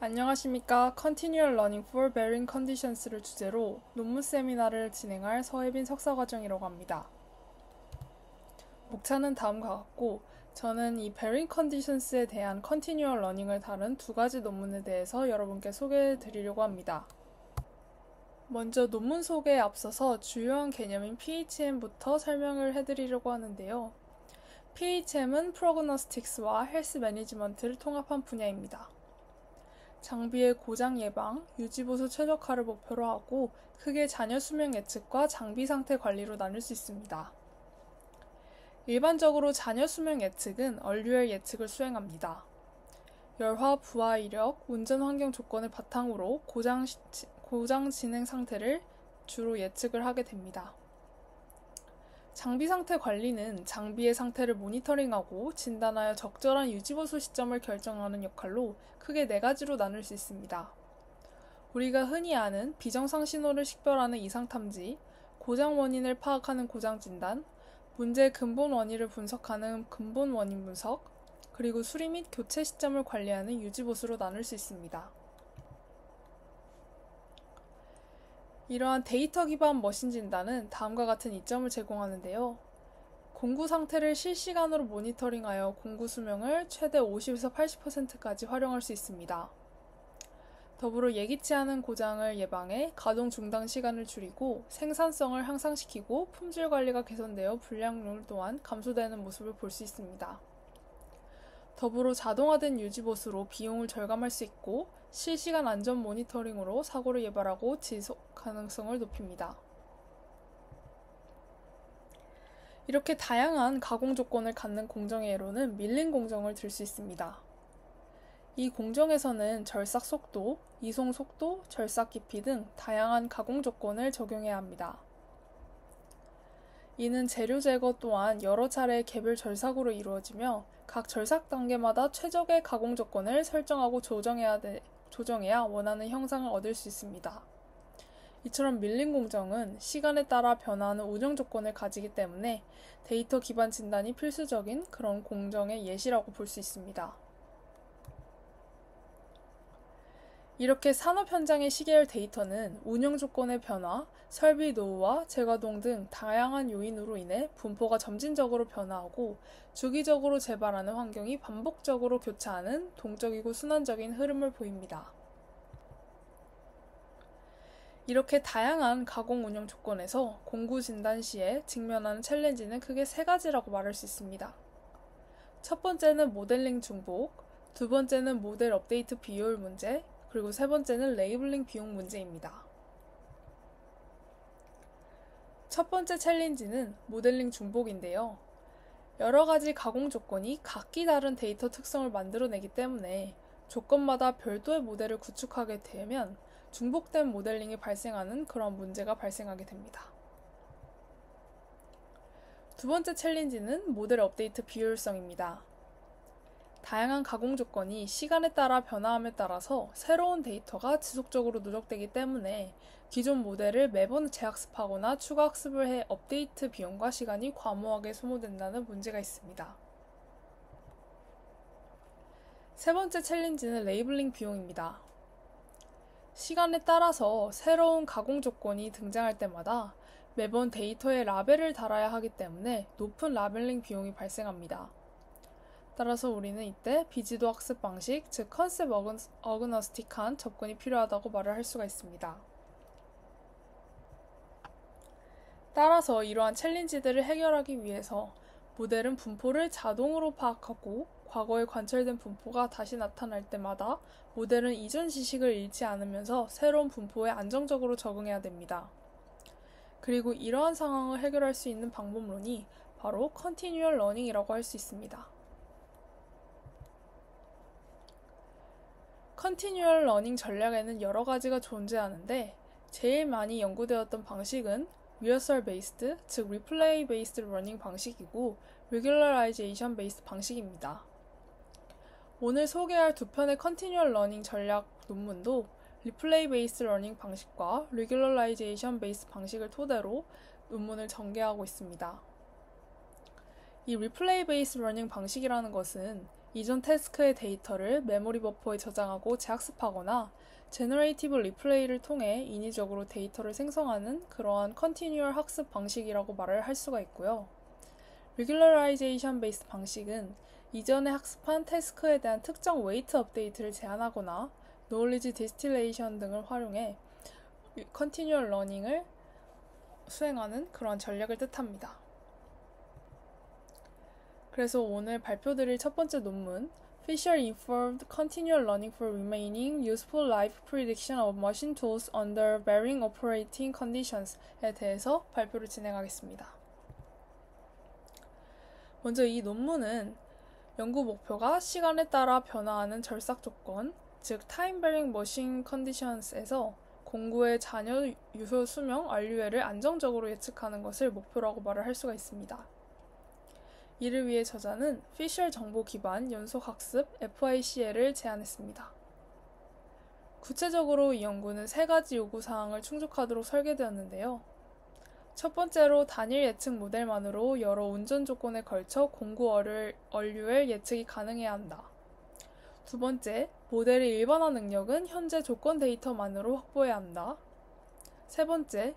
안녕하십니까. Continual Learning for Varying Conditions를 주제로 논문 세미나를 진행할 서혜빈 석사과정이라고 합니다. 목차는 다음과 같고, 저는 이 Varying Conditions에 대한 Continual Learning을 다룬 두 가지 논문에 대해서 여러분께 소개해 드리려고 합니다. 먼저 논문 소개에 앞서서 주요한 개념인 PHM부터 설명을 해드리려고 하는데요. PHM은 Prognostics와 Health Management를 통합한 분야입니다. 장비의 고장 예방, 유지보수 최적화를 목표로 하고 크게 잔여 수명 예측과 장비 상태 관리로 나눌 수 있습니다. 일반적으로 잔여 수명 예측은 얼류엘 예측을 수행합니다. 열화, 부하 이력, 운전 환경 조건을 바탕으로 고장 진행 상태를 주로 예측을 하게 됩니다. 장비 상태 관리는 장비의 상태를 모니터링하고 진단하여 적절한 유지보수 시점을 결정하는 역할로 크게 네 가지로 나눌 수 있습니다. 우리가 흔히 아는 비정상 신호를 식별하는 이상 탐지, 고장 원인을 파악하는 고장 진단, 문제의 근본 원인을 분석하는 근본 원인 분석, 그리고 수리 및 교체 시점을 관리하는 유지보수로 나눌 수 있습니다. 이러한 데이터 기반 머신 진단은 다음과 같은 이점을 제공하는데요. 공구 상태를 실시간으로 모니터링하여 공구 수명을 최대 50에서 80%까지 활용할 수 있습니다. 더불어 예기치 않은 고장을 예방해 가동 중단 시간을 줄이고 생산성을 향상시키고 품질 관리가 개선되어 불량률 또한 감소되는 모습을 볼 수 있습니다. 더불어 자동화된 유지보수로 비용을 절감할 수 있고 실시간 안전 모니터링으로 사고를 예방하고 지속 가능성을 높입니다. 이렇게 다양한 가공 조건을 갖는 공정의 예로는 밀링 공정을 들 수 있습니다. 이 공정에서는 절삭 속도, 이송 속도, 절삭 깊이 등 다양한 가공 조건을 적용해야 합니다. 이는 재료 제거 또한 여러 차례의 개별 절삭으로 이루어지며 각 절삭 단계마다 최적의 가공 조건을 설정하고 조정해야 원하는 형상을 얻을 수 있습니다. 이처럼 밀링 공정은 시간에 따라 변화하는 운영 조건을 가지기 때문에 데이터 기반 진단이 필수적인 그런 공정의 예시라고 볼 수 있습니다. 이렇게 산업 현장의 시계열 데이터는 운영 조건의 변화, 설비 노후화, 재가동 등 다양한 요인으로 인해 분포가 점진적으로 변화하고 주기적으로 재발하는 환경이 반복적으로 교차하는 동적이고 순환적인 흐름을 보입니다. 이렇게 다양한 가공 운영 조건에서 공구 진단 시에 직면하는 챌린지는 크게 세 가지라고 말할 수 있습니다. 첫 번째는 모델링 중복, 두 번째는 모델 업데이트 비효율 문제, 그리고 세 번째는 레이블링 비용 문제입니다. 첫 번째 챌린지는 모델링 중복인데요. 여러 가지 가공 조건이 각기 다른 데이터 특성을 만들어내기 때문에 조건마다 별도의 모델을 구축하게 되면 중복된 모델링이 발생하는 그런 문제가 발생하게 됩니다. 두 번째 챌린지는 모델 업데이트 비효율성입니다. 다양한 가공 조건이 시간에 따라 변화함에 따라서 새로운 데이터가 지속적으로 누적되기 때문에 기존 모델을 매번 재학습하거나 추가 학습을 해 업데이트 비용과 시간이 과무하게 소모된다는 문제가 있습니다. 세 번째 챌린지는 레이블링 비용입니다. 시간에 따라서 새로운 가공 조건이 등장할 때마다 매번 데이터에 라벨을 달아야 하기 때문에 높은 라벨링 비용이 발생합니다. 따라서 우리는 이때 비지도 학습 방식, 즉 컨셉 어그너스틱한 접근이 필요하다고 말을 할 수가 있습니다. 따라서 이러한 챌린지들을 해결하기 위해서 모델은 분포를 자동으로 파악하고 과거에 관찰된 분포가 다시 나타날 때마다 모델은 이전 지식을 잃지 않으면서 새로운 분포에 안정적으로 적응해야 됩니다. 그리고 이러한 상황을 해결할 수 있는 방법론이 바로 Continual Learning이라고 할 수 있습니다. 컨티뉴얼 러닝 전략에는 여러 가지가 존재하는데 제일 많이 연구되었던 방식은 리허설 베이스드, 즉 리플레이 베이스드 러닝 방식이고 레귤러라이제이션 베이스드 방식입니다. 오늘 소개할 두 편의 컨티뉴얼 러닝 전략 논문도 리플레이 베이스드 러닝 방식과 레귤러라이제이션 베이스드 방식을 토대로 논문을 전개하고 있습니다. 이 리플레이 베이스드 러닝 방식이라는 것은 이전 태스크의 데이터를 메모리 버퍼에 저장하고 재학습하거나 제너레이티브 리플레이를 통해 인위적으로 데이터를 생성하는 그러한 컨티뉴얼 학습 방식이라고 말을 할 수가 있고요. Regularization based 방식은 이전에 학습한 태스크에 대한 특정 웨이트 업데이트를 제한하거나 knowledge distillation 등을 활용해 컨티뉴얼 러닝을 수행하는 그런 전략을 뜻합니다. 그래서 오늘 발표드릴 첫 번째 논문 Fisher Inferred Continual Learning for Remaining Useful Life Prediction of Machine Tools Under Varying Operating Conditions에 대해서 발표를 진행하겠습니다. 먼저 이 논문은 연구 목표가 시간에 따라 변화하는 절삭 조건, 즉 Time Varying Machine Conditions에서 공구의 잔여 유효 수명 RUL을 안정적으로 예측하는 것을 목표라고 말을 할 수가 있습니다. 이를 위해 저자는 피셔 정보 기반 연속학습 FICL을 제안했습니다. 구체적으로 이 연구는 세 가지 요구사항을 충족하도록 설계되었는데요. 첫 번째로 단일 예측 모델만으로 여러 운전 조건에 걸쳐 공구 RUL 예측이 가능해야 한다. 두 번째, 모델의 일반화 능력은 현재 조건 데이터만으로 확보해야 한다. 세 번째,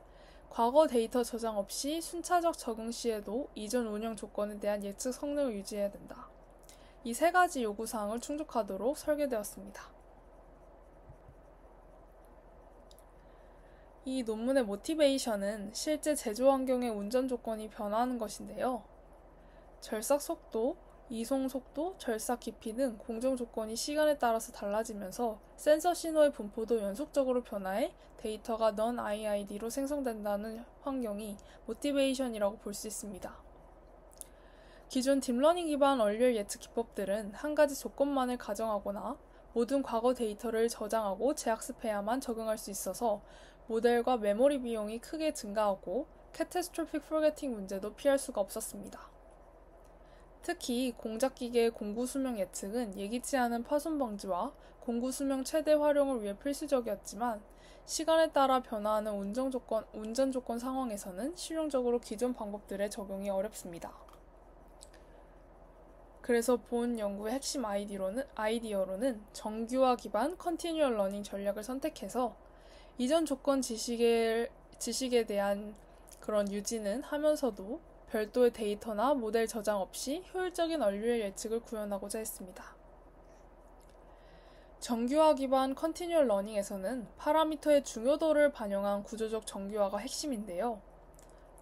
과거 데이터 저장 없이 순차적 적응 시에도 이전 운영 조건에 대한 예측 성능을 유지해야 된다. 이 세 가지 요구사항을 충족하도록 설계되었습니다. 이 논문의 모티베이션은 실제 제조 환경의 운전 조건이 변화하는 것인데요. 절삭 속도, 이송 속도, 절삭 깊이 등 공정 조건이 시간에 따라서 달라지면서 센서 신호의 분포도 연속적으로 변화해 데이터가 non-IID로 생성된다는 환경이 모티베이션이라고 볼 수 있습니다. 기존 딥러닝 기반 RUL 예측 기법들은 한 가지 조건만을 가정하거나 모든 과거 데이터를 저장하고 재학습해야만 적응할 수 있어서 모델과 메모리 비용이 크게 증가하고 catastrophic forgetting 문제도 피할 수가 없었습니다. 특히 공작기계의 공구 수명 예측은 예기치 않은 파손 방지와 공구 수명 최대 활용을 위해 필수적이었지만 시간에 따라 변화하는 운전 조건 상황에서는 실용적으로 기존 방법들의 적용이 어렵습니다. 그래서 본 연구의 핵심 아이디어로는 정규화 기반 컨티뉴얼 러닝 전략을 선택해서 이전 조건 지식에 대한 그런 유지는 하면서도 별도의 데이터나 모델 저장 없이 효율적인 RUL 예측을 구현하고자 했습니다. 정규화 기반 컨티뉴얼 러닝에서는 파라미터의 중요도를 반영한 구조적 정규화가 핵심인데요.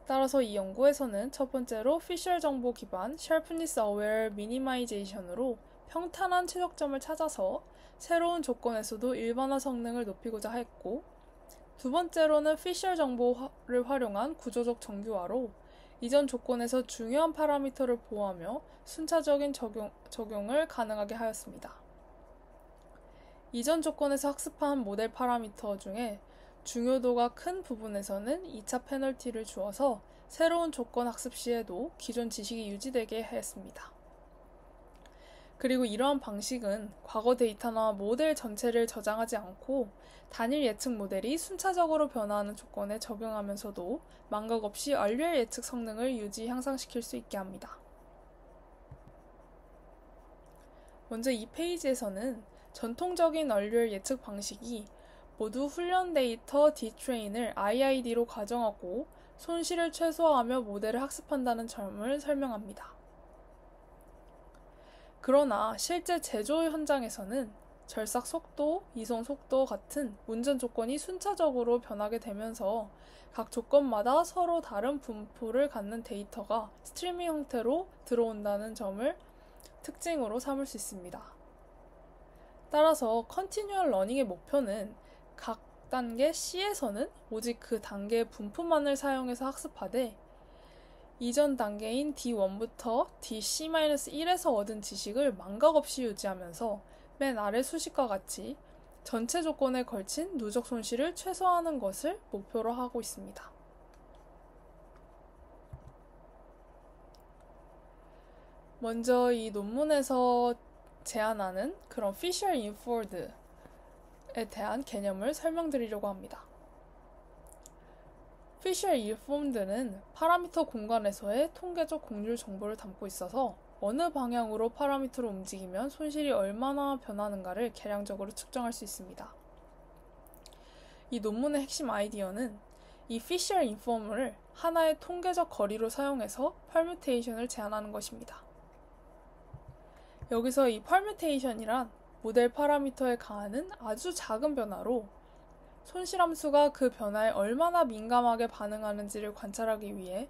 따라서 이 연구에서는 첫 번째로 피셔 정보 기반 Sharpness Aware Minimization으로 평탄한 최적점을 찾아서 새로운 조건에서도 일반화 성능을 높이고자 했고, 두 번째로는 피셔 정보를 활용한 구조적 정규화로 이전 조건에서 중요한 파라미터를 보호하며 순차적인 적용을 가능하게 하였습니다. 이전 조건에서 학습한 모델 파라미터 중에 중요도가 큰 부분에서는 2차 페널티를 주어서 새로운 조건 학습 시에도 기존 지식이 유지되게 하였습니다. 그리고 이러한 방식은 과거 데이터나 모델 전체를 저장하지 않고 단일 예측 모델이 순차적으로 변화하는 조건에 적용하면서도 망각 없이 RUL 예측 성능을 향상시킬 수 있게 합니다. 먼저 이 페이지에서는 전통적인 RUL 예측 방식이 모두 훈련 데이터 Dtrain을 IID로 가정하고 손실을 최소화하며 모델을 학습한다는 점을 설명합니다. 그러나 실제 제조 현장에서는 절삭 속도, 이송 속도 같은 운전 조건이 순차적으로 변하게 되면서 각 조건마다 서로 다른 분포를 갖는 데이터가 스트리밍 형태로 들어온다는 점을 특징으로 삼을 수 있습니다. 따라서 컨티뉴얼 러닝의 목표는 각 단계 C에서는 오직 그 단계의 분포만을 사용해서 학습하되 이전 단계인 D1부터 DC-1에서 얻은 지식을 망각 없이 유지하면서 맨 아래 수식과 같이 전체 조건에 걸친 누적 손실을 최소화하는 것을 목표로 하고 있습니다. 먼저 이 논문에서 제안하는 그런 Fisher Inferred에 대한 개념을 설명드리려고 합니다. Fisher Informed는 파라미터 공간에서의 통계적 곡률 정보를 담고 있어서 어느 방향으로 파라미터를 움직이면 손실이 얼마나 변하는가를 계량적으로 측정할 수 있습니다. 이 논문의 핵심 아이디어는 이 피셔 인폼을 하나의 통계적 거리로 사용해서 퍼뮤테이션을 제한하는 것입니다. 여기서 이 퍼뮤테이션이란 모델 파라미터에 가하는 아주 작은 변화로 손실함수가 그 변화에 얼마나 민감하게 반응하는지를 관찰하기 위해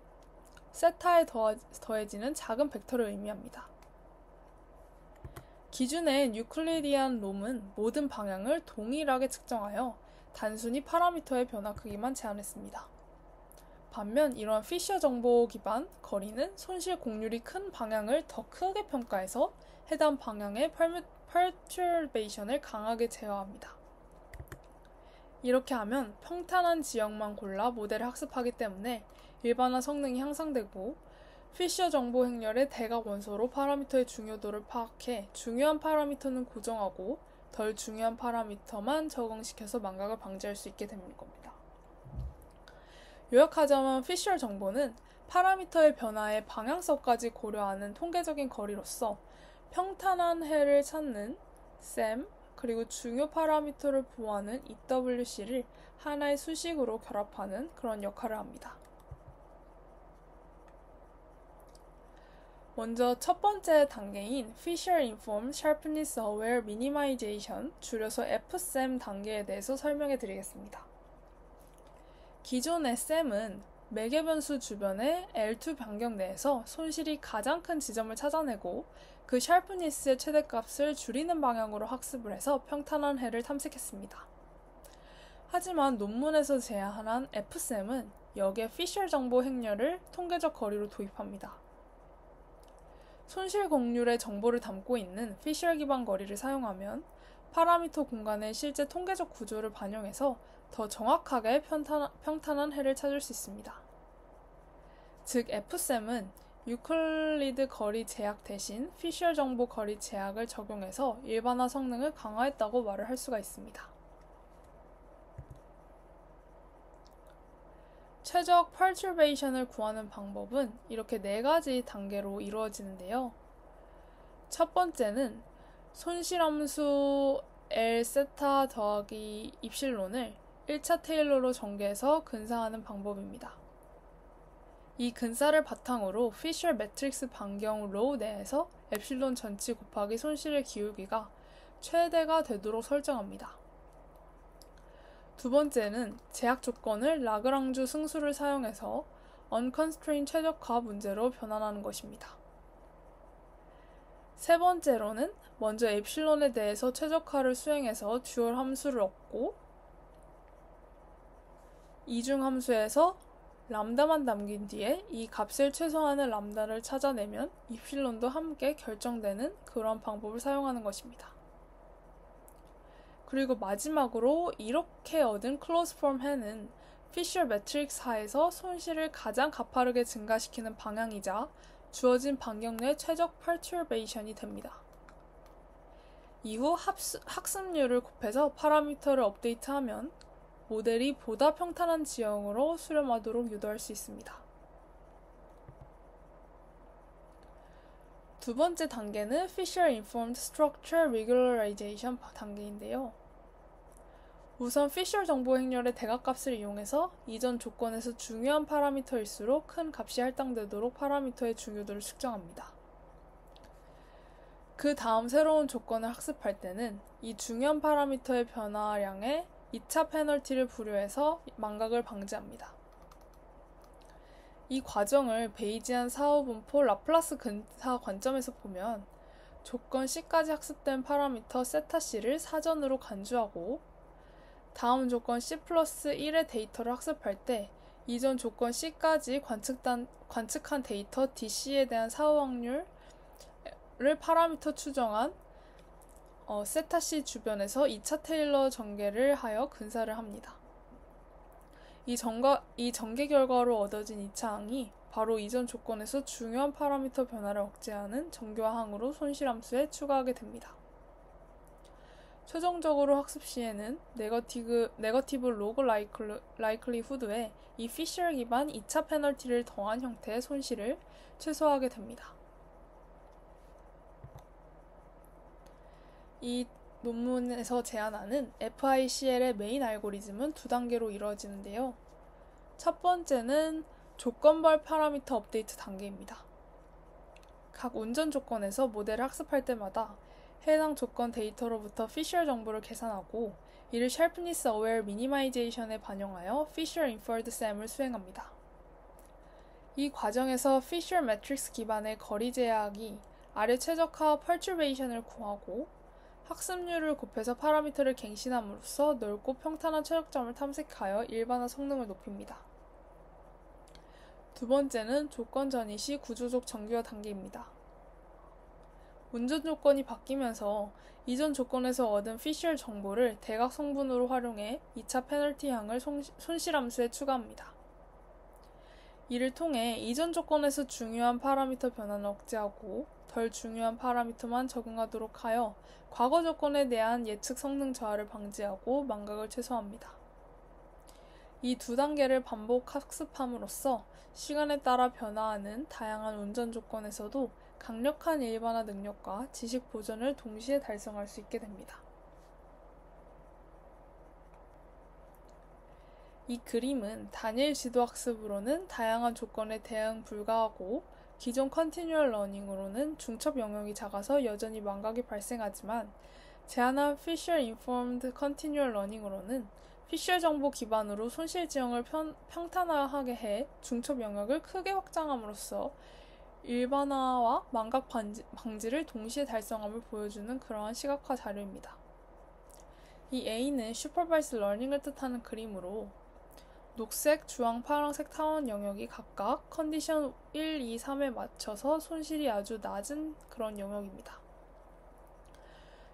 세타에 더해지는 작은 벡터를 의미합니다. 기준엔 유클리디안 롬은 모든 방향을 동일하게 측정하여 단순히 파라미터의 변화 크기만 제한했습니다. 반면 이러한 피셔 정보 기반 거리는 손실 공률이 큰 방향을 더 크게 평가해서 해당 방향의 퍼튜베이션을 강하게 제어합니다. 이렇게 하면 평탄한 지역만 골라 모델을 학습하기 때문에 일반화 성능이 향상되고 피셔 정보 행렬의 대각 원소로 파라미터의 중요도를 파악해 중요한 파라미터는 고정하고 덜 중요한 파라미터만 적응시켜서 망각을 방지할 수 있게 되는 겁니다. 요약하자면 피셔 정보는 파라미터의 변화의 방향성까지 고려하는 통계적인 거리로서 평탄한 해를 찾는 SEM 그리고 중요 파라미터를 보호하는 EWC를 하나의 수식으로 결합하는 그런 역할을 합니다. 먼저 첫 번째 단계인 Fisher Informed Sharpness Aware Minimization, 줄여서 FSEM 단계에 대해서 설명해 드리겠습니다. 기존의 SEM은 매개 변수 주변의 L2 변경 내에서 손실이 가장 큰 지점을 찾아내고 그 샤프니스의 최대값을 줄이는 방향으로 학습을 해서 평탄한 해를 탐색했습니다. 하지만 논문에서 제안한 FSEM은 여기에 피셔 정보 행렬을 통계적 거리로 도입합니다. 손실 공률의 정보를 담고 있는 피셔 기반 거리를 사용하면 파라미터 공간의 실제 통계적 구조를 반영해서 더 정확하게 평탄한 해를 찾을 수 있습니다. 즉 FSEM은 유클리드 거리 제약 대신 피셔 정보 거리 제약을 적용해서 일반화 성능을 강화했다고 말을 할 수가 있습니다. 최적 퍼튜베이션을 구하는 방법은 이렇게 4가지 단계로 이루어지는데요. 첫 번째는 손실함수 L 세타 더하기 입실론을 1차 테일러로 전개해서 근사하는 방법입니다. 이 근사를 바탕으로 피셔 매트릭스 반경 로 내에서 엡실론 전치 곱하기 손실의 기울기가 최대가 되도록 설정합니다. 두 번째는 제약 조건을 라그랑주 승수를 사용해서 unconstrained 최적화 문제로 변환하는 것입니다. 세 번째로는 먼저 엡실론에 대해서 최적화를 수행해서 듀얼 함수를 얻고 이중 함수에서 람다만 남긴 뒤에 이 값을 최소화하는 람다를 찾아내면 입실론도 함께 결정되는 그런 방법을 사용하는 것입니다. 그리고 마지막으로 이렇게 얻은 클로즈 폼 해는 피셔 매트릭스 하에서 손실을 가장 가파르게 증가시키는 방향이자 주어진 반경 내 최적 퍼튜베이션이 됩니다. 이후 학습률을 곱해서 파라미터를 업데이트하면 모델이 보다 평탄한 지형으로 수렴하도록 유도할 수 있습니다. 두 번째 단계는 Fisher Informed Structure Regularization 단계인데요. 우선 피셔 정보 행렬의 대각값을 이용해서 이전 조건에서 중요한 파라미터일수록 큰 값이 할당되도록 파라미터의 중요도를 측정합니다. 그 다음 새로운 조건을 학습할 때는 이 중요한 파라미터의 변화량에 2차 페널티를 부여해서 망각을 방지합니다. 이 과정을 베이지안 사후분포 라플라스 근사 관점에서 보면 조건 C까지 학습된 파라미터 세타 C를 사전으로 간주하고 다음 조건 C 플러스 1의 데이터를 학습할 때 이전 조건 C까지 관측한 데이터 DC에 대한 사후 확률을 파라미터 추정한 세타 C 주변에서 2차 테일러 전개를 하여 근사를 합니다. 이 전개 결과로 얻어진 2차 항이 바로 이전 조건에서 중요한 파라미터 변화를 억제하는 정교화 항으로 손실함수에 추가하게 됩니다. 최종적으로 학습 시에는 네거티브 로그 라이클리후드에 이 피셔 기반 2차 페널티를 더한 형태의 손실을 최소화하게 됩니다. 이 논문에서 제안하는 FICL의 메인 알고리즘은 두 단계로 이루어지는데요. 첫 번째는 조건별 파라미터 업데이트 단계입니다. 각 운전 조건에서 모델을 학습할 때마다 해당 조건 데이터로부터 피셔 정보를 계산하고 이를 sharpness aware minimization에 반영하여 Fisher Inferred SEM을 수행합니다. 이 과정에서 피셔 매트릭스 기반의 거리 제약이 아래 최적화 perturbation을 구하고 학습률을 곱해서 파라미터를 갱신함으로써 넓고 평탄한 최적점을 탐색하여 일반화 성능을 높입니다. 두 번째는 조건 전이 시 구조적 정규화 단계입니다. 운전 조건이 바뀌면서 이전 조건에서 얻은 피셔 정보를 대각 성분으로 활용해 2차 페널티 항을 손실함수에 추가합니다. 이를 통해 이전 조건에서 중요한 파라미터 변화는 억제하고 덜 중요한 파라미터만 적용하도록 하여 과거 조건에 대한 예측 성능 저하를 방지하고 망각을 최소화합니다. 이 두 단계를 반복 학습함으로써 시간에 따라 변화하는 다양한 운전 조건에서도 강력한 일반화 능력과 지식 보존을 동시에 달성할 수 있게 됩니다. 이 그림은 단일 지도학습으로는 다양한 조건에 대응 불가하고 기존 컨티뉴얼 러닝으로는 중첩 영역이 작아서 여전히 망각이 발생하지만 제안한 피셔 인포먼드 컨티뉴얼 러닝으로는 피셔 정보 기반으로 손실 지형을 평탄화하게 해 중첩 영역을 크게 확장함으로써 일반화와 망각 방지를 동시에 달성함을 보여주는 그러한 시각화 자료입니다. 이 A는 슈퍼바이스 러닝을 뜻하는 그림으로 녹색, 주황, 파란색 타원 영역이 각각 컨디션 1, 2, 3에 맞춰서 손실이 아주 낮은 그런 영역입니다.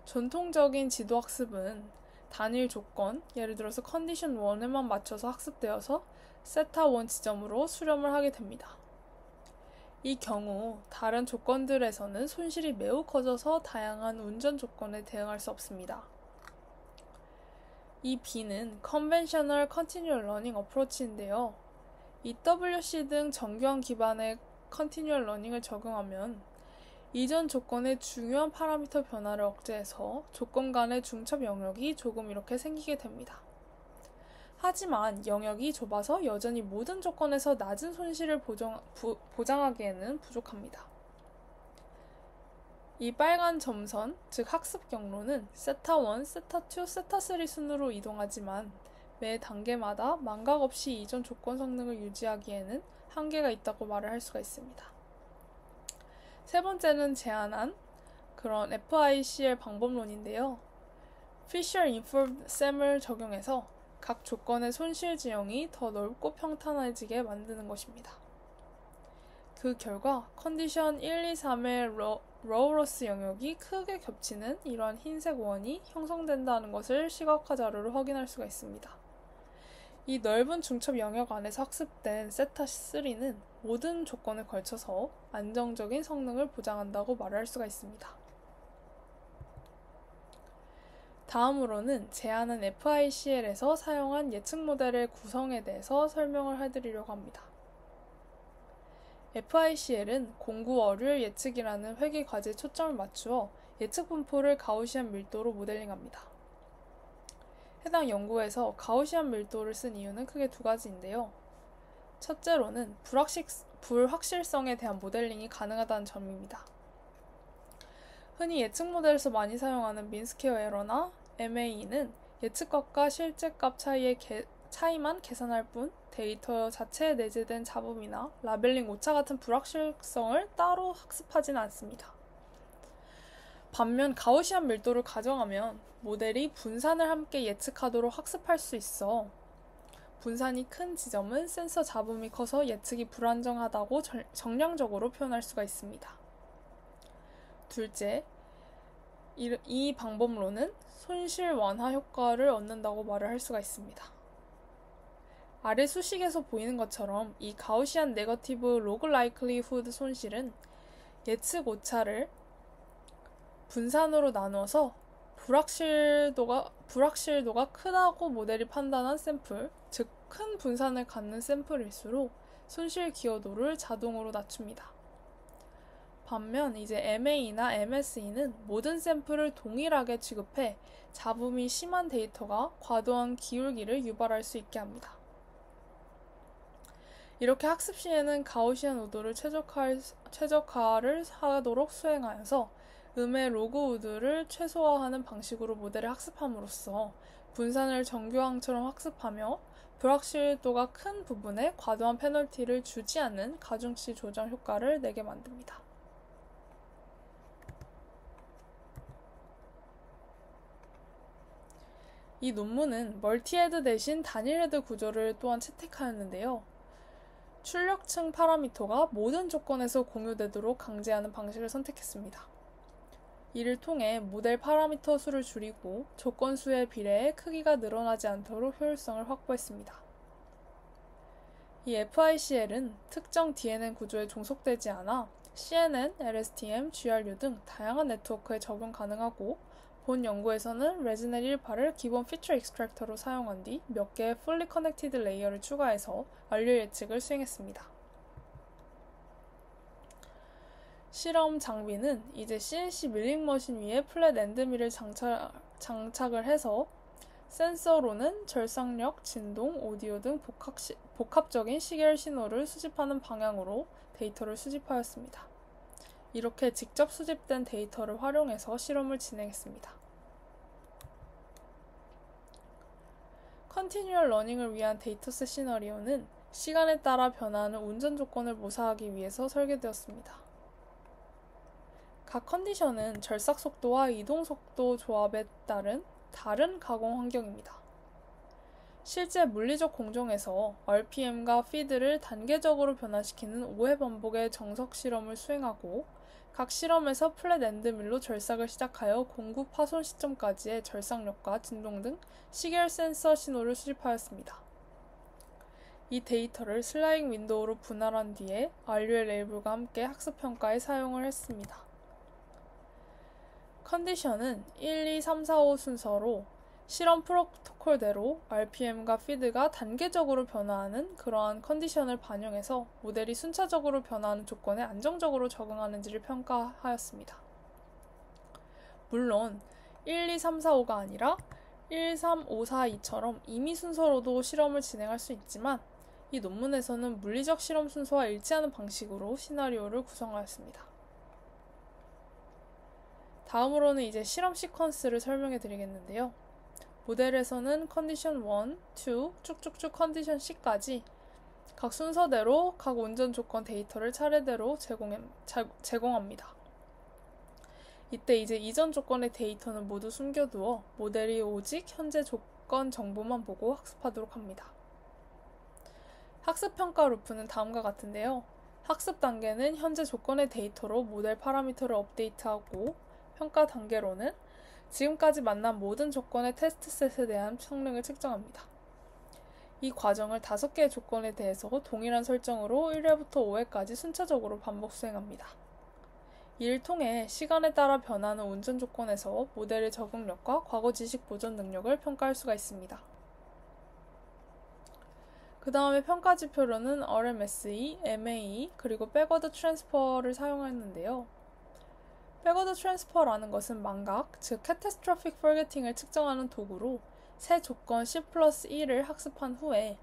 전통적인 지도학습은 단일 조건, 예를 들어서 컨디션 1에만 맞춰서 학습되어서 세타 1 지점으로 수렴을 하게 됩니다. 이 경우 다른 조건들에서는 손실이 매우 커져서 다양한 운전 조건에 대응할 수 없습니다. 이 B는 Conventional Continual Learning Approach인데요. EWC 등 정교한 기반의 Continual Learning을 적용하면 이전 조건의 중요한 파라미터 변화를 억제해서 조건 간의 중첩 영역이 조금 이렇게 생기게 됩니다. 하지만 영역이 좁아서 여전히 모든 조건에서 낮은 손실을 보장하기에는 부족합니다. 이 빨간 점선, 즉 학습 경로는 세타 1, 세타 2, 세타 3 순으로 이동하지만 매 단계마다 망각 없이 이전 조건 성능을 유지하기에는 한계가 있다고 말을 할 수가 있습니다. 세 번째는 제안한 그런 FICL 방법론인데요. Fisher Inferred SEM을 적용해서 각 조건의 손실 지형이 더 넓고 평탄해지게 만드는 것입니다. 그 결과 컨디션 1, 2, 3의 로우로스 영역이 크게 겹치는 이러한 흰색 원이 형성된다는 것을 시각화 자료로 확인할 수가 있습니다. 이 넓은 중첩 영역 안에서 학습된 세타 3는 모든 조건에 걸쳐서 안정적인 성능을 보장한다고 말할 수가 있습니다. 다음으로는 제안한 FICL에서 사용한 예측 모델의 구성에 대해서 설명을 해드리려고 합니다. FICL은 공구 월요일 예측이라는 회계 과제에 초점을 맞추어 예측 분포를 가우시안 밀도로 모델링합니다. 해당 연구에서 가우시안 밀도를 쓴 이유는 크게 두 가지인데요. 첫째로는 불확실성에 대한 모델링이 가능하다는 점입니다. 흔히 예측 모델에서 많이 사용하는 민스퀘어 에러나 MAE는 예측값과 실제값 차이만 계산할 뿐 데이터 자체에 내재된 잡음이나 라벨링 오차 같은 불확실성을 따로 학습하지는 않습니다. 반면 가우시안 밀도를 가정하면 모델이 분산을 함께 예측하도록 학습할 수 있어 분산이 큰 지점은 센서 잡음이 커서 예측이 불안정하다고 정량적으로 표현할 수가 있습니다. 둘째, 이 방법론은 손실 완화 효과를 얻는다고 말을 할 수가 있습니다. 아래 수식에서 보이는 것처럼 이 가우시안 네거티브 로그 라이클리후드 손실은 예측 오차를 분산으로 나누어서 불확실도가 크다고 모델이 판단한 샘플, 즉 큰 분산을 갖는 샘플일수록 손실 기여도를 자동으로 낮춥니다. 반면 이제 MA나 MSE는 모든 샘플을 동일하게 취급해 잡음이 심한 데이터가 과도한 기울기를 유발할 수 있게 합니다. 이렇게 학습 시에는 가우시안 우드를 최적화를 하도록 수행하여서 음의 로그 우드를 최소화하는 방식으로 모델을 학습함으로써 분산을 정교항처럼 학습하며 불확실도가 큰 부분에 과도한 페널티를 주지 않는 가중치 조정 효과를 내게 만듭니다. 이 논문은 멀티헤드 대신 단일헤드 구조를 또한 채택하였는데요. 출력층 파라미터가 모든 조건에서 공유되도록 강제하는 방식을 선택했습니다. 이를 통해 모델 파라미터 수를 줄이고 조건 수에 비례해 크기가 늘어나지 않도록 효율성을 확보했습니다. 이 FICL은 특정 DNN 구조에 종속되지 않아 CNN, LSTM, GRU 등 다양한 네트워크에 적용 가능하고 본 연구에서는 레즈넷 1.8을 기본 피처 익스트랙터로 사용한 뒤 몇 개의 fully connected 레이어를 추가해서 완료 예측을 수행했습니다. 실험 장비는 이제 CNC 밀링 머신 위에 플랫 엔드밀을 장착을 해서 센서로는 절삭력, 진동, 오디오 등 복합적인 시계열 신호를 수집하는 방향으로 데이터를 수집하였습니다. 이렇게 직접 수집된 데이터를 활용해서 실험을 진행했습니다. 컨티뉴얼 러닝을 위한 데이터셋 시나리오는 시간에 따라 변화하는 운전 조건을 모사하기 위해서 설계되었습니다. 각 컨디션은 절삭 속도와 이동 속도 조합에 따른 다른 가공 환경입니다. 실제 물리적 공정에서 RPM과 피드를 단계적으로 변화시키는 5회 반복의 정석 실험을 수행하고 각 실험에서 플랫 엔드밀로 절삭을 시작하여 공구 파손 시점까지의 절삭력과 진동 등 시계열 센서 신호를 수집하였습니다. 이 데이터를 슬라이딩 윈도우로 분할한 뒤에 RUL 레이블과 함께 학습평가에 사용을 했습니다. 컨디션은 1, 2, 3, 4, 5 순서로 실험 프로토콜대로 RPM과 피드가 단계적으로 변화하는 그러한 컨디션을 반영해서 모델이 순차적으로 변화하는 조건에 안정적으로 적응하는지를 평가하였습니다. 물론 1, 2, 3, 4, 5가 아니라 1, 3, 5, 4, 2처럼 임의 순서로도 실험을 진행할 수 있지만 이 논문에서는 물리적 실험 순서와 일치하는 방식으로 시나리오를 구성하였습니다. 다음으로는 이제 실험 시퀀스를 설명해 드리겠는데요. 모델에서는 컨디션 1, 2, 쭉쭉쭉 컨디션 C까지 각 순서대로 각 운전 조건 데이터를 차례대로 제공합니다. 이때 이제 이전 조건의 데이터는 모두 숨겨두어 모델이 오직 현재 조건 정보만 보고 학습하도록 합니다. 학습평가 루프는 다음과 같은데요. 학습 단계는 현재 조건의 데이터로 모델 파라미터를 업데이트하고 평가 단계로는 지금까지 만난 모든 조건의 테스트셋에 대한 성능을 측정합니다. 이 과정을 5개의 조건에 대해서 동일한 설정으로 1회부터 5회까지 순차적으로 반복 수행합니다. 이를 통해 시간에 따라 변하는 운전 조건에서 모델의 적응력과 과거 지식 보존 능력을 평가할 수가 있습니다. 그 다음에 평가 지표로는 RMSE, MAE, 그리고 Backward Transfer를 사용했는데요. Backward Transfer라는 것은 망각, 즉 Catastrophic Forgetting을 측정하는 도구로 새 조건 C 플러스 1을 학습한 후에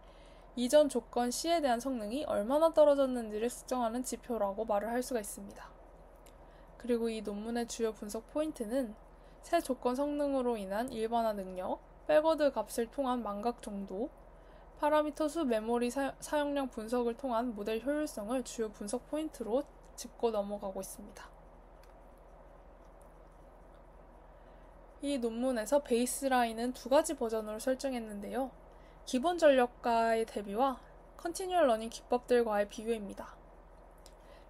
이전 조건 C에 대한 성능이 얼마나 떨어졌는지를 측정하는 지표라고 말을 할 수가 있습니다. 그리고 이 논문의 주요 분석 포인트는 새 조건 성능으로 인한 일반화 능력, 백워드 값을 통한 망각 정도, 파라미터 수 메모리 사용량 분석을 통한 모델 효율성을 주요 분석 포인트로 짚고 넘어가고 있습니다. 이 논문에서 베이스라인은 2가지 버전으로 설정했는데요. 기본 전략과의 대비와 컨티뉴얼 러닝 기법들과의 비교입니다.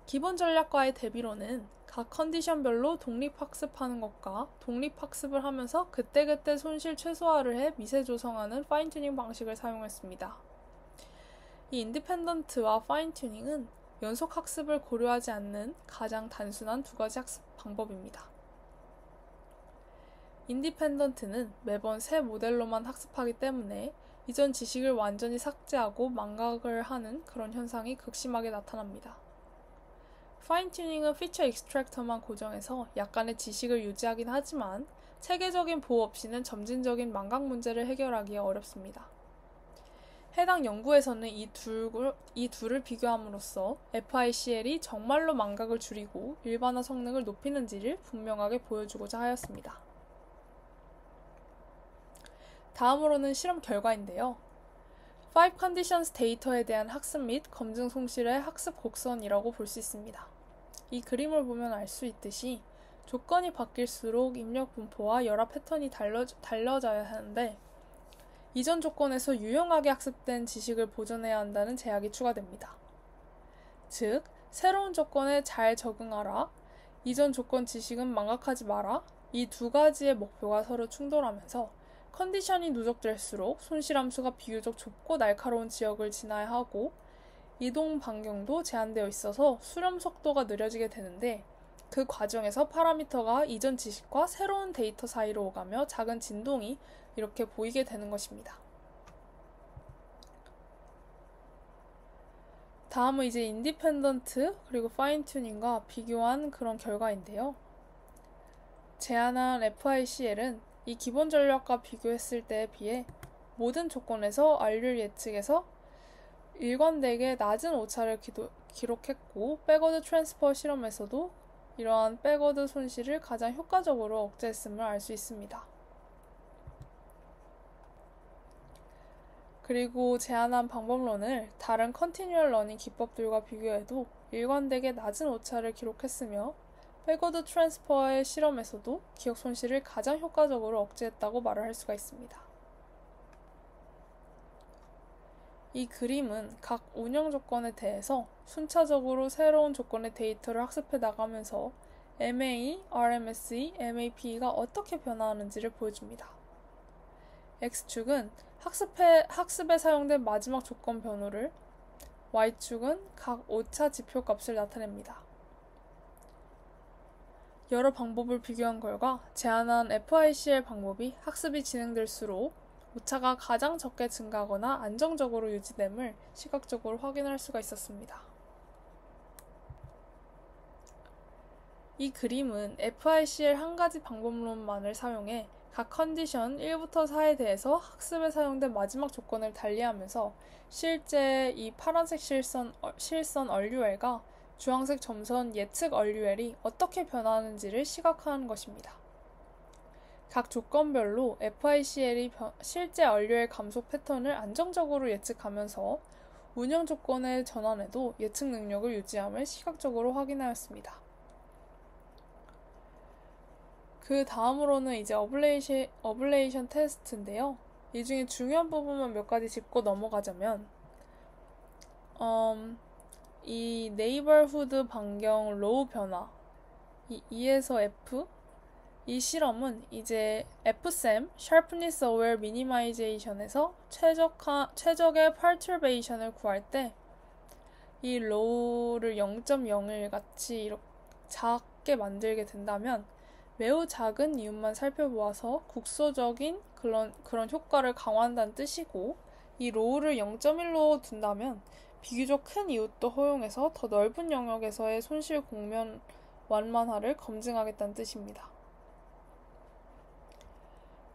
기본 전략과의 대비로는 각 컨디션별로 독립학습하는 것과 독립학습을 하면서 그때그때 손실 최소화를 해 미세 조성하는 파인튜닝 방식을 사용했습니다. 이 인디펜던트와 파인튜닝은 연속학습을 고려하지 않는 가장 단순한 2가지 학습 방법입니다. 인디펜던트는 매번 새 모델로만 학습하기 때문에 이전 지식을 완전히 삭제하고 망각을 하는 그런 현상이 극심하게 나타납니다. 파인 튜닝은 피처 익스트랙터만 고정해서 약간의 지식을 유지하긴 하지만 체계적인 보호 없이는 점진적인 망각 문제를 해결하기 어렵습니다. 해당 연구에서는 이 둘을 비교함으로써 FICL이 정말로 망각을 줄이고 일반화 성능을 높이는지를 분명하게 보여주고자 하였습니다. 다음으로는 실험 결과인데요. 5 conditions 데이터에 대한 학습 및 검증 송실의 학습 곡선이라고 볼 수 있습니다. 이 그림을 보면 알 수 있듯이 조건이 바뀔수록 입력 분포와 열합 패턴이 달라져야 하는데 이전 조건에서 유용하게 학습된 지식을 보존해야 한다는 제약이 추가됩니다. 즉, 새로운 조건에 잘 적응하라, 이전 조건 지식은 망각하지 마라, 이 두 가지의 목표가 서로 충돌하면서 컨디션이 누적될수록 손실함수가 비교적 좁고 날카로운 지역을 지나야 하고 이동 반경도 제한되어 있어서 수렴 속도가 느려지게 되는데 그 과정에서 파라미터가 이전 지식과 새로운 데이터 사이로 오가며 작은 진동이 이렇게 보이게 되는 것입니다. 다음은 이제 인디펜던트 그리고 파인 튜닝과 비교한 그런 결과인데요. 제안한 FICL은 이 기본 전략과 비교했을 때에 비해 모든 조건에서 RUL 예측에서 일관되게 낮은 오차를 기록했고 백워드 트랜스퍼 실험에서도 이러한 백워드 손실을 가장 효과적으로 억제했음을 알 수 있습니다. 그리고 제안한 방법론을 다른 컨티뉴얼 러닝 기법들과 비교해도 일관되게 낮은 오차를 기록했으며 백워드 트랜스퍼의 실험에서도 기억 손실을 가장 효과적으로 억제했다고 말을 할 수가 있습니다. 이 그림은 각 운영 조건에 대해서 순차적으로 새로운 조건의 데이터를 학습해 나가면서 MA, RMSE, MAPE가 어떻게 변화하는지를 보여줍니다. X축은 학습에 사용된 마지막 조건 변호를, Y축은 각 오차 지표 값을 나타냅니다. 여러 방법을 비교한 결과 제안한 FICL 방법이 학습이 진행될수록 오차가 가장 적게 증가하거나 안정적으로 유지됨을 시각적으로 확인할 수가 있었습니다. 이 그림은 FICL 한 가지 방법론만을 사용해 각 컨디션 1부터 4에 대해서 학습에 사용된 마지막 조건을 달리하면서 실제 이 파란색 실선 RUL과 주황색 점선 예측 RUL이 어떻게 변화하는지를 시각화하는 것입니다. 각 조건별로 FICL이 실제 RUL 감속 패턴을 안정적으로 예측하면서 운영 조건의 전환에도 예측 능력을 유지함을 시각적으로 확인하였습니다. 그 다음으로는 이제 어블레이션 테스트인데요. 이 중에 중요한 부분만 몇 가지 짚고 넘어가자면 이 네이버후드 반경 로우 변화 이 E에서 F 이 실험은 이제 FSAM Sharpness Aware Minimization에서 최적의 perturbation을 구할 때 이 로우를 0.01 같이 이렇게 작게 만들게 된다면 매우 작은 이웃만 살펴보아서 국소적인 그런 효과를 강화한다는 뜻이고 이 로우를 0.1로 둔다면 비교적 큰 이웃도 허용해서 더 넓은 영역에서의 손실 공면 완만화를 검증하겠다는 뜻입니다.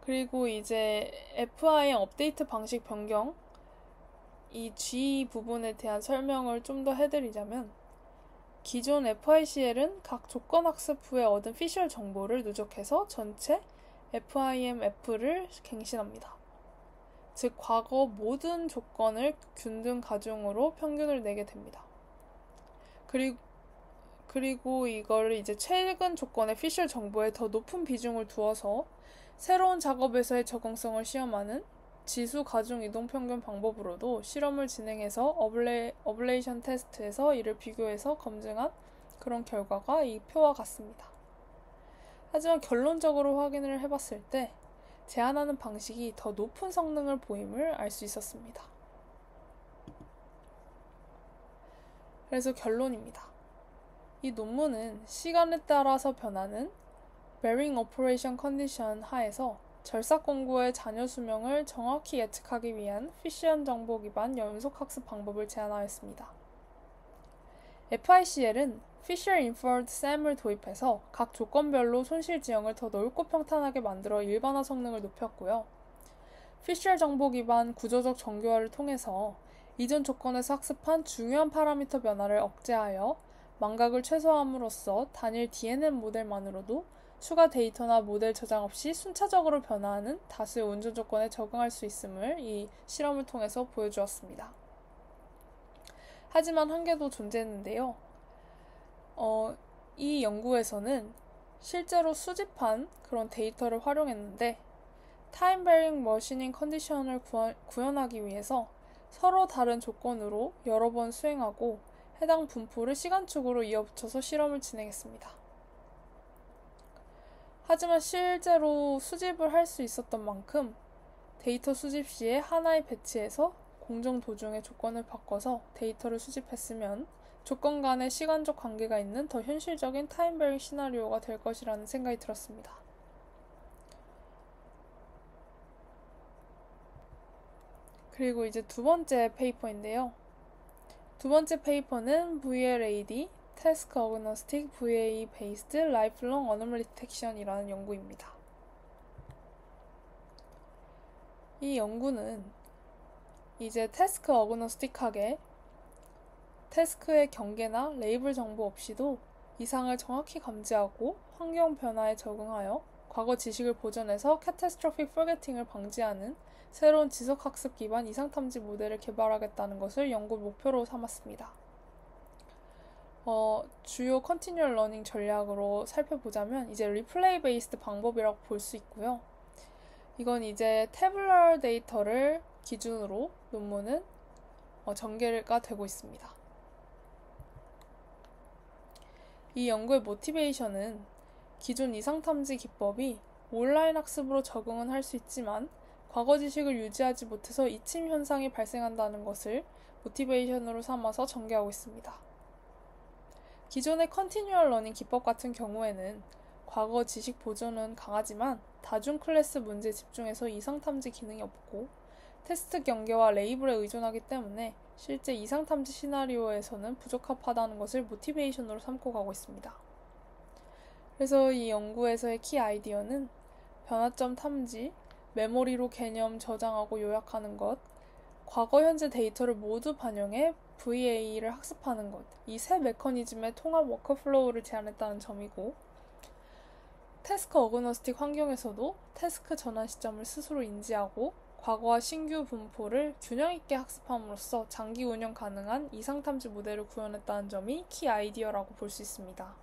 그리고 이제 FIM 업데이트 방식 변경 이 G 부분에 대한 설명을 좀 더 해드리자면 기존 FICL은 각 조건 학습 후에 얻은 피셜 정보를 누적해서 전체 FIMF를 갱신합니다. 즉 과거 모든 조건을 균등 가중으로 평균을 내게 됩니다. 그리고 이걸 이제 최근 조건의 피셜 정보에 더 높은 비중을 두어서 새로운 작업에서의 적응성을 시험하는 지수 가중 이동 평균 방법으로도 실험을 진행해서 어블레이션 테스트에서 이를 비교해서 검증한 그런 결과가 이 표와 같습니다. 하지만 결론적으로 확인을 해봤을 때 제안하는 방식이 더 높은 성능을 보임을 알 수 있었습니다. 그래서 결론입니다. 이 논문은 시간에 따라서 변하는 Varying Operation Condition 하에서 절삭 공구의 자녀 수명을 정확히 예측하기 위한 피시언 정보 기반 연속 학습 방법을 제안하였습니다. FICL은 Fisher Inferred SAM을 도입해서 각 조건별로 손실 지형을 더 넓고 평탄하게 만들어 일반화 성능을 높였고요. Fisher 정보 기반 구조적 정교화를 통해서 이전 조건에서 학습한 중요한 파라미터 변화를 억제하여 망각을 최소화함으로써 단일 DNN 모델만으로도 추가 데이터나 모델 저장 없이 순차적으로 변화하는 다수의 운전 조건에 적응할 수 있음을 이 실험을 통해서 보여주었습니다. 하지만 한계도 존재했는데요. 이 연구에서는 실제로 수집한 그런 데이터를 활용했는데 타임 베링 머신인 컨디션을 구현하기 위해서 서로 다른 조건으로 여러 번 수행하고 해당 분포를 시간축으로 이어붙여서 실험을 진행했습니다. 하지만 실제로 수집을 할 수 있었던 만큼 데이터 수집 시에 하나의 배치에서 공정 도중의 조건을 바꿔서 데이터를 수집했으면 조건 간의 시간적 관계가 있는 더 현실적인 타임 베링 시나리오가 될 것이라는 생각이 들었습니다. 그리고 이제 두 번째 페이퍼인데요. 두 번째 페이퍼는 VLAD, Task Agnostic VA Based Lifelong Anomaly Detection이라는 연구입니다. 이 연구는 이제 태스크 어그노스틱하게 태스크의 경계나 레이블 정보 없이도 이상을 정확히 감지하고 환경 변화에 적응하여 과거 지식을 보존해서 catastrophic forgetting을 방지하는 새로운 지속학습 기반 이상탐지 모델을 개발하겠다는 것을 연구 목표로 삼았습니다. 주요 컨티뉴얼 러닝 전략으로 살펴보자면 이제 리플레이 베이스드 방법이라고 볼 수 있고요. 이건 이제 태블러 데이터를 기준으로 논문은 전개가 되고 있습니다. 이 연구의 모티베이션은 기존 이상탐지 기법이 온라인 학습으로 적응은 할 수 있지만 과거 지식을 유지하지 못해서 잊힘 현상이 발생한다는 것을 모티베이션으로 삼아서 전개하고 있습니다. 기존의 컨티뉴얼 러닝 기법 같은 경우에는 과거 지식 보존은 강하지만 다중 클래스 문제에 집중해서 이상탐지 기능이 없고 테스트 경계와 레이블에 의존하기 때문에 실제 이상탐지 시나리오에서는 부적합하다는 것을 모티베이션으로 삼고 가고 있습니다. 그래서 이 연구에서의 키 아이디어는 변화점 탐지, 메모리로 개념 저장하고 요약하는 것, 과거 현재 데이터를 모두 반영해 VA를 학습하는 것, 이 세 메커니즘의 통합 워크플로우를 제안했다는 점이고, 태스크 어그노스틱 환경에서도 태스크 전환 시점을 스스로 인지하고 과거와 신규 분포를 균형 있게 학습함으로써 장기 운영 가능한 이상탐지 모델을 구현했다는 점이 키 아이디어라고 볼 수 있습니다.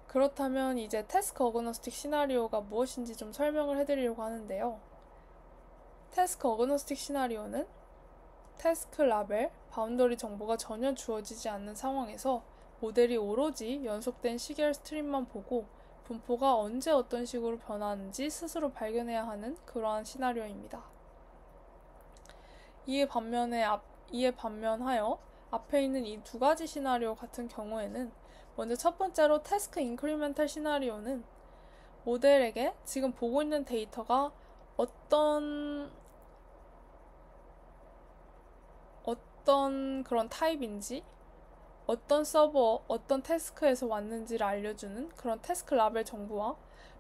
그렇다면 이제 태스크 어그노스틱 시나리오가 무엇인지 좀 설명을 해드리려고 하는데요. 태스크 어그노스틱 시나리오는 태스크 라벨, 바운더리 정보가 전혀 주어지지 않는 상황에서 모델이 오로지 연속된 시계열 스트림만 보고 분포가 언제 어떤 식으로 변화하는지 스스로 발견해야 하는 그러한 시나리오입니다. 이에 반면하여 앞에 있는 이 두 가지 시나리오 같은 경우에는 먼저 첫 번째로 태스크 인크리멘탈 시나리오는 모델에게 지금 보고 있는 데이터가 어떤 그런 타입인지 어떤 서버, 어떤 태스크에서 왔는지를 알려주는 그런 태스크 라벨 정보와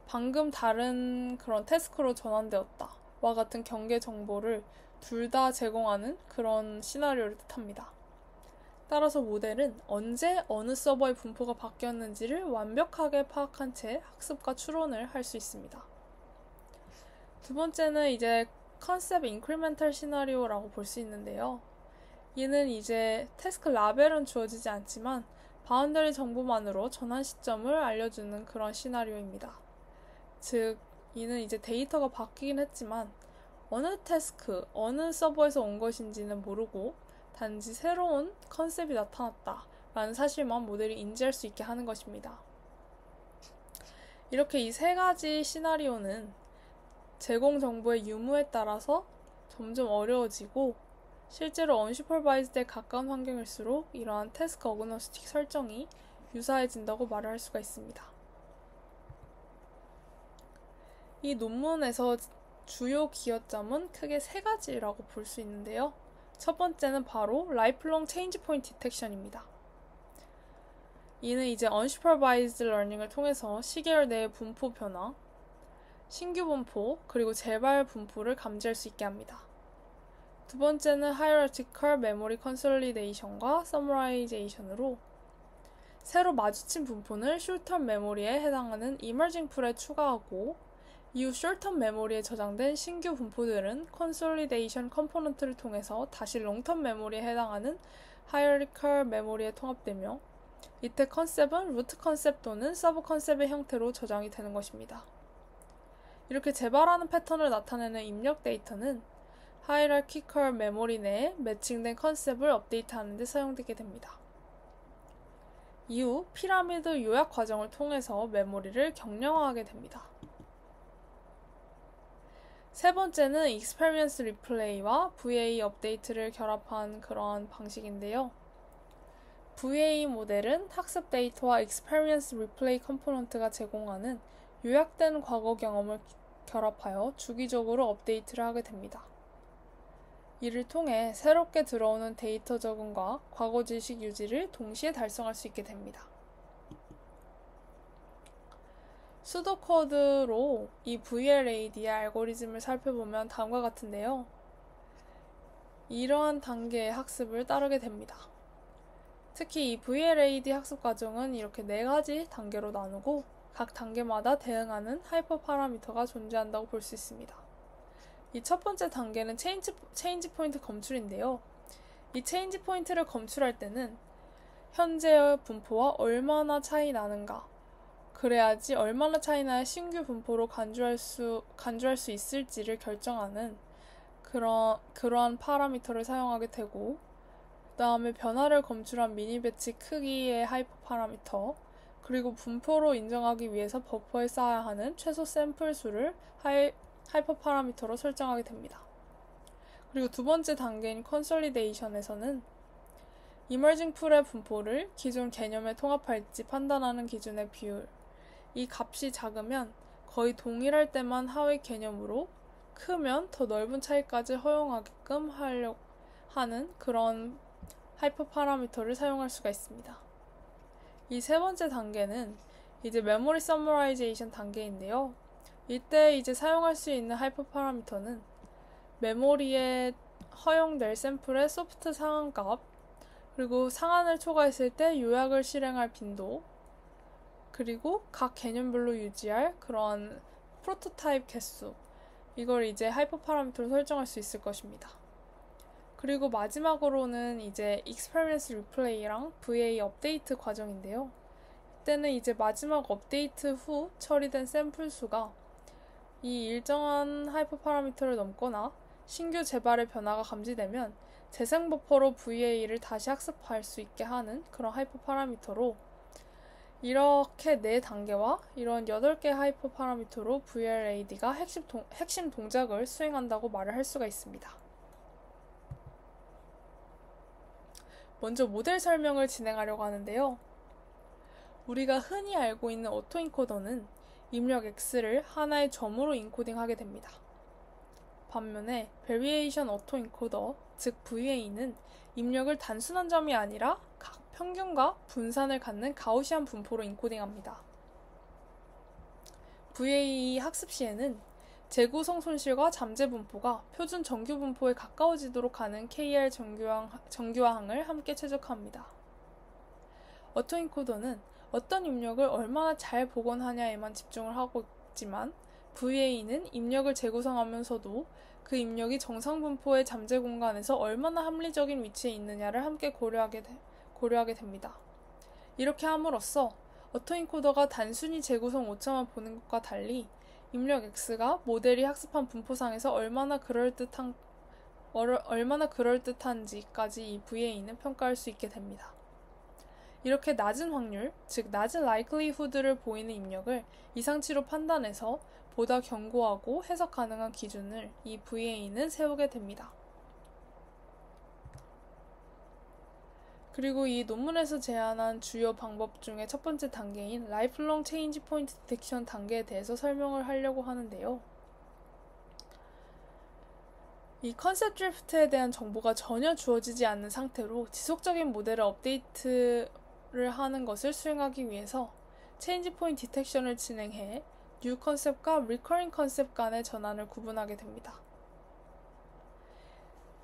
방금 다른 그런 태스크로 전환되었다 와 같은 경계 정보를 둘 다 제공하는 그런 시나리오를 뜻합니다. 따라서 모델은 언제 어느 서버의 분포가 바뀌었는지를 완벽하게 파악한 채 학습과 추론을 할 수 있습니다. 두 번째는 이제 컨셉 인크리멘탈 시나리오라고 볼 수 있는데요. 이는 이제 태스크 라벨은 주어지지 않지만 바운더리 정보만으로 전환 시점을 알려주는 그런 시나리오입니다. 즉, 이는 이제 데이터가 바뀌긴 했지만 어느 태스크, 어느 서버에서 온 것인지는 모르고 단지 새로운 컨셉이 나타났다 라는 사실만 모델이 인지할 수 있게 하는 것입니다. 이렇게 이 세 가지 시나리오는 제공 정보의 유무에 따라서 점점 어려워지고 실제로 언슈퍼바이즈드에 가까운 환경일수록 이러한 태스크 어그노스틱 설정이 유사해진다고 말을 할 수가 있습니다. 이 논문에서 주요 기여점은 크게 세 가지라고 볼 수 있는데요. 첫 번째는 바로 Lifelong Change Point Detection입니다. 이는 이제 Unsupervised Learning을 통해서 시계열 내의 분포 변화, 신규 분포, 그리고 재발 분포를 감지할 수 있게 합니다. 두 번째는 Hierarchical Memory Consolidation과 Summarization으로 새로 마주친 분포는 Short-term 메모리에 해당하는 Emerging Pool에 추가하고 이후 Short-term 메모리에 저장된 신규 분포들은 Consolidation 컴포넌트를 통해서 다시 Long-term 메모리에 해당하는 Hierarchical 메모리에 통합되며 이때 컨셉은 루트 컨셉 또는 서브 컨셉의 형태로 저장이 되는 것입니다. 이렇게 재발하는 패턴을 나타내는 입력 데이터는 Hierarchical 메모리 내에 매칭된 컨셉을 업데이트하는 데 사용되게 됩니다. 이후 피라미드 요약 과정을 통해서 메모리를 경량화하게 됩니다. 세 번째는 Experience Replay와 VA 업데이트를 결합한 그러한 방식인데요. VA 모델은 학습 데이터와 Experience Replay 컴포넌트가 제공하는 요약된 과거 경험을 결합하여 주기적으로 업데이트를 하게 됩니다. 이를 통해 새롭게 들어오는 데이터 적응과 과거 지식 유지를 동시에 달성할 수 있게 됩니다. 수도 코드로 이 VLAD의 알고리즘을 살펴보면 다음과 같은데요. 이러한 단계의 학습을 따르게 됩니다. 특히 이 VLAD 학습 과정은 이렇게 4가지 단계로 나누고 각 단계마다 대응하는 하이퍼 파라미터가 존재한다고 볼 수 있습니다. 이 첫 번째 단계는 체인지 포인트 검출인데요. 이 체인지 포인트를 검출할 때는 현재의 분포와 얼마나 차이 나는가, 그래야지 얼마나 차이 나야 신규 분포로 간주할 수 있을지를 결정하는 그러한 파라미터를 사용하게 되고, 그 다음에 변화를 검출한 미니 배치 크기의 하이퍼 파라미터, 그리고 분포로 인정하기 위해서 버퍼에 쌓아야 하는 최소 샘플 수를 하이퍼 파라미터로 설정하게 됩니다. 그리고 두 번째 단계인 컨솔리데이션에서는 이머징 풀의 분포를 기존 개념에 통합할지 판단하는 기준의 비율, 이 값이 작으면 거의 동일할 때만 하위 개념으로, 크면 더 넓은 차이까지 허용하게끔 하려고 하는 그런 하이퍼 파라미터를 사용할 수가 있습니다. 이 세 번째 단계는 이제 메모리 서머라이제이션 단계인데요. 이때 이제 사용할 수 있는 하이퍼 파라미터는 메모리에 허용될 샘플의 소프트 상한값, 그리고 상한을 초과했을 때 요약을 실행할 빈도, 그리고 각 개념별로 유지할 그런 프로토타입 개수, 이걸 이제 하이퍼 파라미터로 설정할 수 있을 것입니다. 그리고 마지막으로는 이제 Experience Replay랑 VA 업데이트 과정인데요. 이때는 이제 마지막 업데이트 후 처리된 샘플 수가 이 일정한 하이퍼 파라미터를 넘거나 신규 재발의 변화가 감지되면 재생 버퍼로 VA를 다시 학습할 수 있게 하는 그런 하이퍼 파라미터로, 이렇게 4단계와 이런 8개 하이퍼 파라미터로 VLAD가 핵심 동작을 수행한다고 말을 할 수가 있습니다. 먼저 모델 설명을 진행하려고 하는데요. 우리가 흔히 알고 있는 오토인코더는 입력 X를 하나의 점으로 인코딩하게 됩니다. 반면에 Variation Autoencoder, 즉 VA는 입력을 단순한 점이 아니라 각 평균과 분산을 갖는 가우시안 분포로 인코딩합니다. VA 학습 시에는 재구성 손실과 잠재 분포가 표준 정규 분포에 가까워지도록 하는 KR 정규화항을 함께 최적화합니다. 오토인코더는 어떤 입력을 얼마나 잘 복원하냐에만 집중을 하고 있지만, VA는 입력을 재구성하면서도 그 입력이 정상 분포의 잠재 공간에서 얼마나 합리적인 위치에 있느냐를 함께 고려하게 됩니다. 이렇게 함으로써 오토인코더가 단순히 재구성 오차만 보는 것과 달리 입력 X가 모델이 학습한 분포상에서 얼마나 그럴듯한지까지 이 VA는 평가할 수 있게 됩니다. 이렇게 낮은 확률, 즉 낮은 likelihood를 보이는 입력을 이상치로 판단해서 보다 견고하고 해석 가능한 기준을 이 VA는 세우게 됩니다. 그리고 이 논문에서 제안한 주요 방법 중에 첫 번째 단계인 Lifelong Change Point Detection 단계에 대해서 설명을 하려고 하는데요. 이 컨셉 드리프트에 대한 정보가 전혀 주어지지 않는 상태로 지속적인 모델을 업데이트를 하는 것을 수행하기 위해서 체인지 포인트 디텍션을 진행해 뉴 컨셉과 리커링 컨셉 간의 전환을 구분하게 됩니다.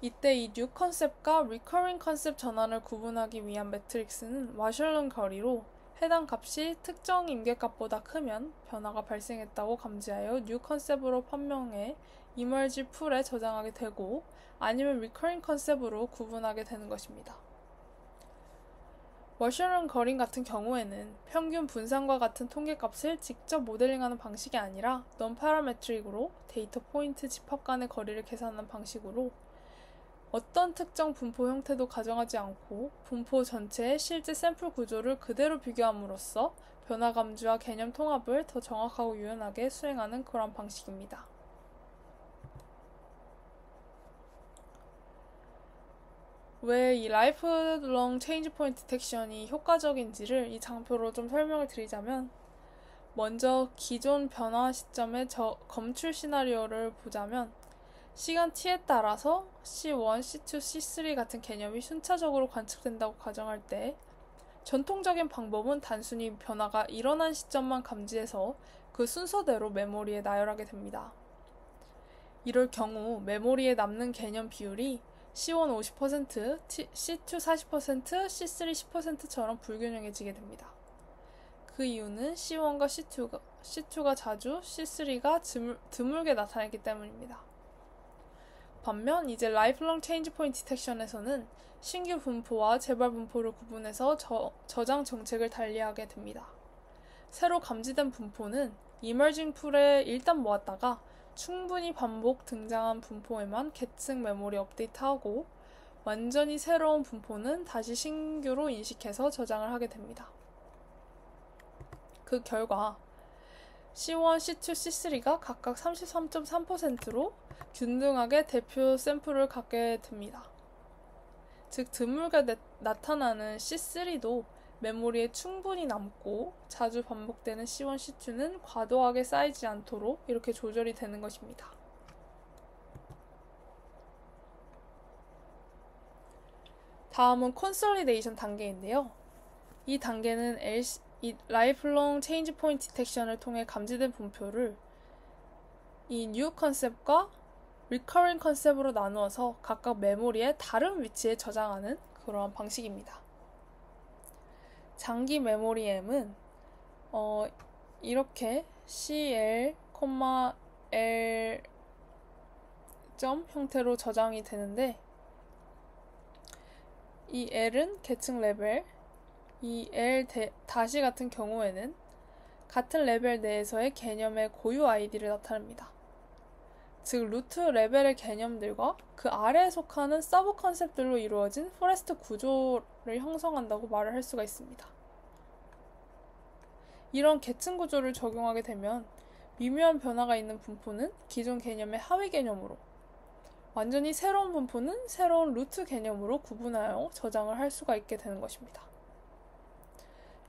이때 이 뉴 컨셉과 리커링 컨셉 전환을 구분하기 위한 매트릭스는 와셜런 거리로 해당 값이 특정 임계값보다 크면 변화가 발생했다고 감지하여 뉴 컨셉으로 판명해 이머지 풀에 저장하게 되고 아니면 리커링 컨셉으로 구분하게 되는 것입니다. 워셔런 거리 같은 경우에는 평균 분산과 같은 통계값을 직접 모델링하는 방식이 아니라 non-parametric으로 데이터 포인트 집합 간의 거리를 계산하는 방식으로 어떤 특정 분포 형태도 가정하지 않고 분포 전체의 실제 샘플 구조를 그대로 비교함으로써 변화 감지와 개념 통합을 더 정확하고 유연하게 수행하는 그런 방식입니다. 왜 이 라이프롱 체인지 포인트 디텍션이 효과적인지를 이 장표로 좀 설명을 드리자면, 먼저 기존 변화 시점의 검출 시나리오를 보자면 시간 t에 따라서 C1, C2, C3 같은 개념이 순차적으로 관측된다고 가정할 때 전통적인 방법은 단순히 변화가 일어난 시점만 감지해서 그 순서대로 메모리에 나열하게 됩니다. 이럴 경우 메모리에 남는 개념 비율이 C1 50%, C2 40%, C3 10%처럼 불균형해지게 됩니다. 그 이유는 C1과 C2가 자주 C3가 드물게 나타나기 때문입니다. 반면 이제 라이프롱 체인지 포인트 디텍션에서는 신규 분포와 재발 분포를 구분해서 저장 정책을 달리하게 됩니다. 새로 감지된 분포는 이머징 풀에 일단 모았다가 충분히 반복 등장한 분포에만 계층 메모리 업데이트하고 완전히 새로운 분포는 다시 신규로 인식해서 저장을 하게 됩니다. 그 결과 C1, C2, C3가 각각 33.3%로 균등하게 대표 샘플을 갖게 됩니다. 즉 드물게 나타나는 C3도 메모리에 충분히 남고 자주 반복되는 C1, C2는 과도하게 쌓이지 않도록 이렇게 조절이 되는 것입니다. 다음은 컨솔리데이션 단계인데요. 이 단계는 이 라이프롱 체인지 포인트 디텍션을 통해 감지된 분포를 이 뉴 컨셉과 리커링 컨셉으로 나누어서 각각 메모리의 다른 위치에 저장하는 그러한 방식입니다. 장기 메모리 M은 이렇게 CL, L 점 형태로 저장이 되는데, 이 L은 계층 레벨, 이 L 다시 같은 경우에는 같은 레벨 내에서의 개념의 고유 아이디를 나타냅니다. 즉 루트 레벨의 개념들과 그 아래에 속하는 서브 컨셉들로 이루어진 포레스트 구조를 형성한다고 말을 할 수가 있습니다. 이런 계층 구조를 적용하게 되면 미묘한 변화가 있는 분포는 기존 개념의 하위 개념으로, 완전히 새로운 분포는 새로운 루트 개념으로 구분하여 저장을 할 수가 있게 되는 것입니다.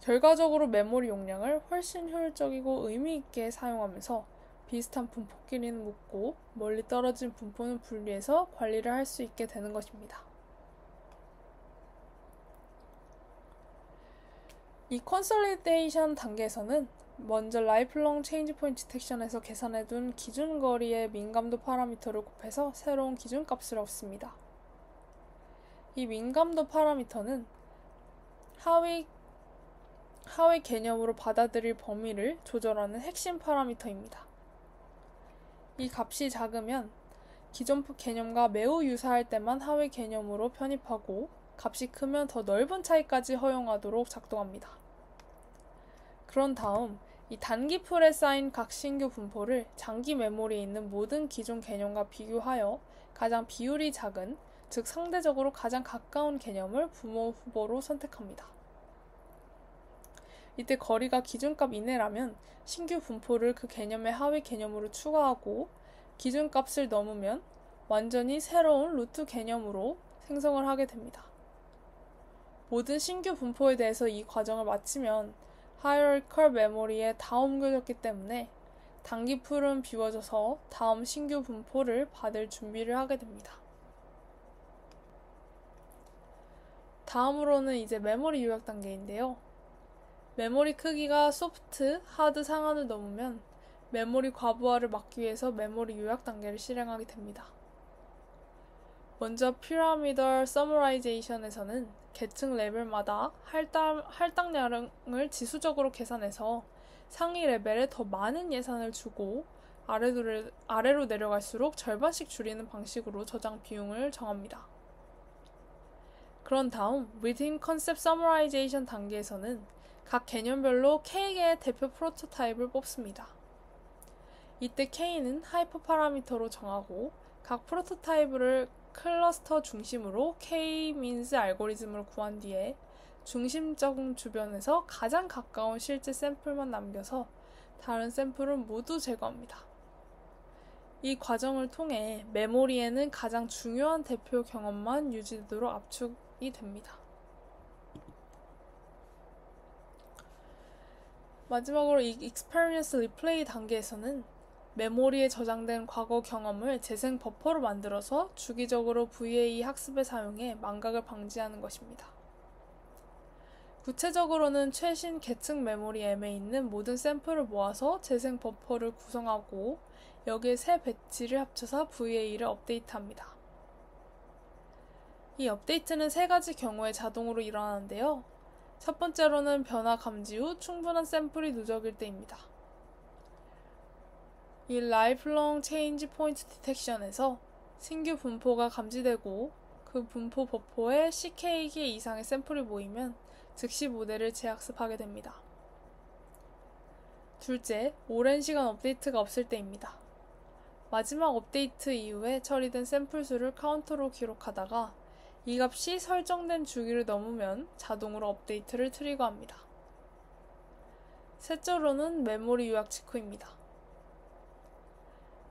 결과적으로 메모리 용량을 훨씬 효율적이고 의미 있게 사용하면서 비슷한 분포끼리는 묶고 멀리 떨어진 분포는 분리해서 관리를 할 수 있게 되는 것입니다. 이 컨솔리데이션 단계에서는 먼저 라이프롱 체인지 포인트 디텍션에서 계산해둔 기준 거리의 민감도 파라미터를 곱해서 새로운 기준값을 얻습니다. 이 민감도 파라미터는 하위 개념으로 받아들일 범위를 조절하는 핵심 파라미터입니다. 이 값이 작으면 기존 개념과 매우 유사할 때만 하위 개념으로 편입하고 값이 크면 더 넓은 차이까지 허용하도록 작동합니다. 그런 다음 이 단기 풀에 쌓인 각 신규 분포를 장기 메모리에 있는 모든 기존 개념과 비교하여 가장 비율이 작은, 즉 상대적으로 가장 가까운 개념을 부모 후보로 선택합니다. 이때 거리가 기준값 이내라면 신규 분포를 그 개념의 하위 개념으로 추가하고 기준값을 넘으면 완전히 새로운 루트 개념으로 생성을 하게 됩니다. 모든 신규 분포에 대해서 이 과정을 마치면 하이어리컬 메모리에 다 옮겨졌기 때문에 단기 풀은 비워져서 다음 신규 분포를 받을 준비를 하게 됩니다. 다음으로는 이제 메모리 요약 단계인데요. 메모리 크기가 소프트, 하드 상한을 넘으면 메모리 과부하를 막기 위해서 메모리 요약 단계를 실행하게 됩니다. 먼저 피라미덜 서머라이제이션에서는 계층 레벨마다 할당량을 지수적으로 계산해서 상위 레벨에 더 많은 예산을 주고 아래로 내려갈수록 절반씩 줄이는 방식으로 저장 비용을 정합니다. 그런 다음 Within Concept Summarization 단계에서는 각 개념별로 K개의 대표 프로토타입을 뽑습니다. 이때 K는 하이퍼 파라미터로 정하고 각 프로토타입을 클러스터 중심으로 K-means 알고리즘으로 구한 뒤에 중심적 주변에서 가장 가까운 실제 샘플만 남겨서 다른 샘플은 모두 제거합니다. 이 과정을 통해 메모리에는 가장 중요한 대표 경험만 유지되도록 압축이 됩니다. 마지막으로 이 Experience Replay 단계에서는 메모리에 저장된 과거 경험을 재생 버퍼로 만들어서 주기적으로 VAE 학습에 사용해 망각을 방지하는 것입니다. 구체적으로는 최신 계층 메모리 M에 있는 모든 샘플을 모아서 재생 버퍼를 구성하고 여기에 새 배치를 합쳐서 VAE를 업데이트합니다. 이 업데이트는 세 가지 경우에 자동으로 일어나는데요. 첫 번째로는 변화 감지 후 충분한 샘플이 누적일 때입니다. 이 Lifelong Change Point Detection에서 신규 분포가 감지되고 그 분포 버퍼에 CK개 이상의 샘플이 모이면 즉시 모델을 재학습하게 됩니다. 둘째, 오랜 시간 업데이트가 없을 때입니다. 마지막 업데이트 이후에 처리된 샘플 수를 카운터로 기록하다가 이 값이 설정된 주기를 넘으면 자동으로 업데이트를 트리거합니다. 셋째로는 메모리 요약 직후입니다.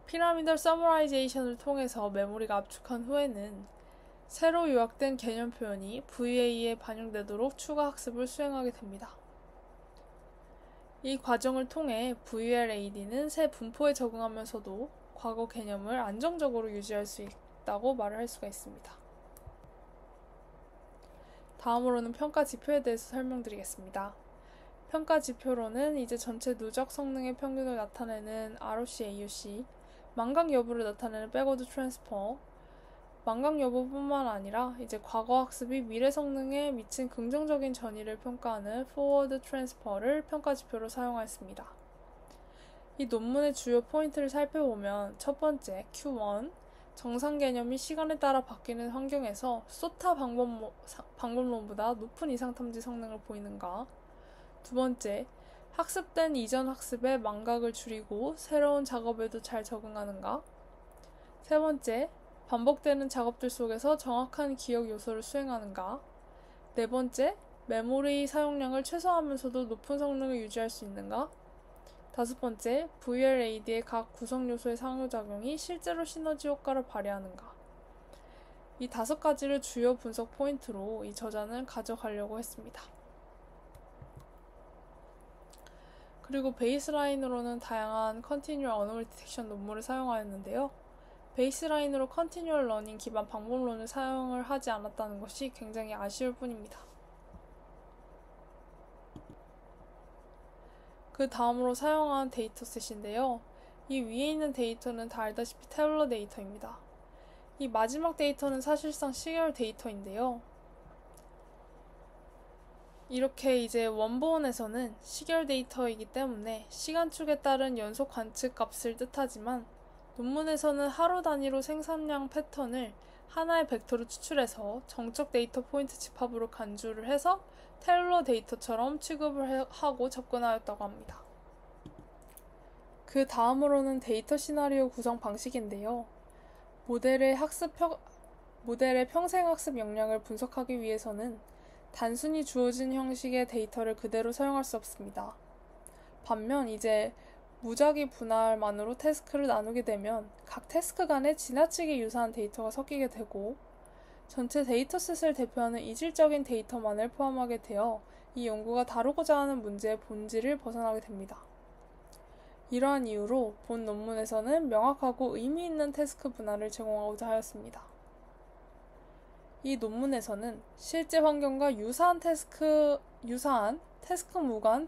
피라미덜 서머라이제이션을 통해서 메모리가 압축한 후에는 새로 요약된 개념 표현이 VAE에 반영되도록 추가 학습을 수행하게 됩니다. 이 과정을 통해 VLAD는 새 분포에 적응하면서도 과거 개념을 안정적으로 유지할 수 있다고 말을 할 수가 있습니다. 다음으로는 평가 지표에 대해서 설명드리겠습니다. 평가 지표로는 이제 전체 누적 성능의 평균을 나타내는 ROC, AUC, 망각 여부를 나타내는 백워드 트랜스퍼, 망각 여부뿐만 아니라 이제 과거 학습이 미래 성능에 미친 긍정적인 전이를 평가하는 포워드 트랜스퍼를 평가 지표로 사용하였습니다. 이 논문의 주요 포인트를 살펴보면 첫 번째, Q1, 정상 개념이 시간에 따라 바뀌는 환경에서 소타 방법론보다 높은 이상 탐지 성능을 보이는가? 두 번째, 학습된 이전 학습의 망각을 줄이고 새로운 작업에도 잘 적응하는가? 세 번째, 반복되는 작업들 속에서 정확한 기억 요소를 수행하는가? 네 번째, 메모리 사용량을 최소화하면서도 높은 성능을 유지할 수 있는가? 다섯 번째, VLAD의 각 구성 요소의 상호작용이 실제로 시너지 효과를 발휘하는가? 이 5가지를 주요 분석 포인트로 이 저자는 가져가려고 했습니다. 그리고 베이스라인으로는 다양한 Continual Anomaly Detection 논문을 사용하였는데요. 베이스라인으로 Continual Learning 기반 방법론을 사용을 하지 않았다는 것이 굉장히 아쉬울 뿐입니다. 그 다음으로 사용한 데이터셋인데요. 이 위에 있는 데이터는 다 알다시피 태블러 데이터입니다. 이 마지막 데이터는 사실상 시계열 데이터인데요. 이렇게 이제 원본에서는 시계열 데이터이기 때문에 시간축에 따른 연속 관측 값을 뜻하지만 논문에서는 하루 단위로 생산량 패턴을 하나의 벡터로 추출해서 정적 데이터 포인트 집합으로 간주를 해서 텔러 데이터처럼 취급을 하고 접근하였다고 합니다. 그 다음으로는 데이터 시나리오 구성 방식인데요. 모델의 평생 학습 역량을 분석하기 위해서는 단순히 주어진 형식의 데이터를 그대로 사용할 수 없습니다. 반면 이제 무작위 분할만으로 태스크를 나누게 되면 각 태스크 간에 지나치게 유사한 데이터가 섞이게 되고 전체 데이터셋을 대표하는 이질적인 데이터만을 포함하게 되어 이 연구가 다루고자 하는 문제의 본질을 벗어나게 됩니다. 이러한 이유로 본 논문에서는 명확하고 의미 있는 태스크 분할을 제공하고자 하였습니다. 이 논문에서는 실제 환경과 유사한 태스크 무관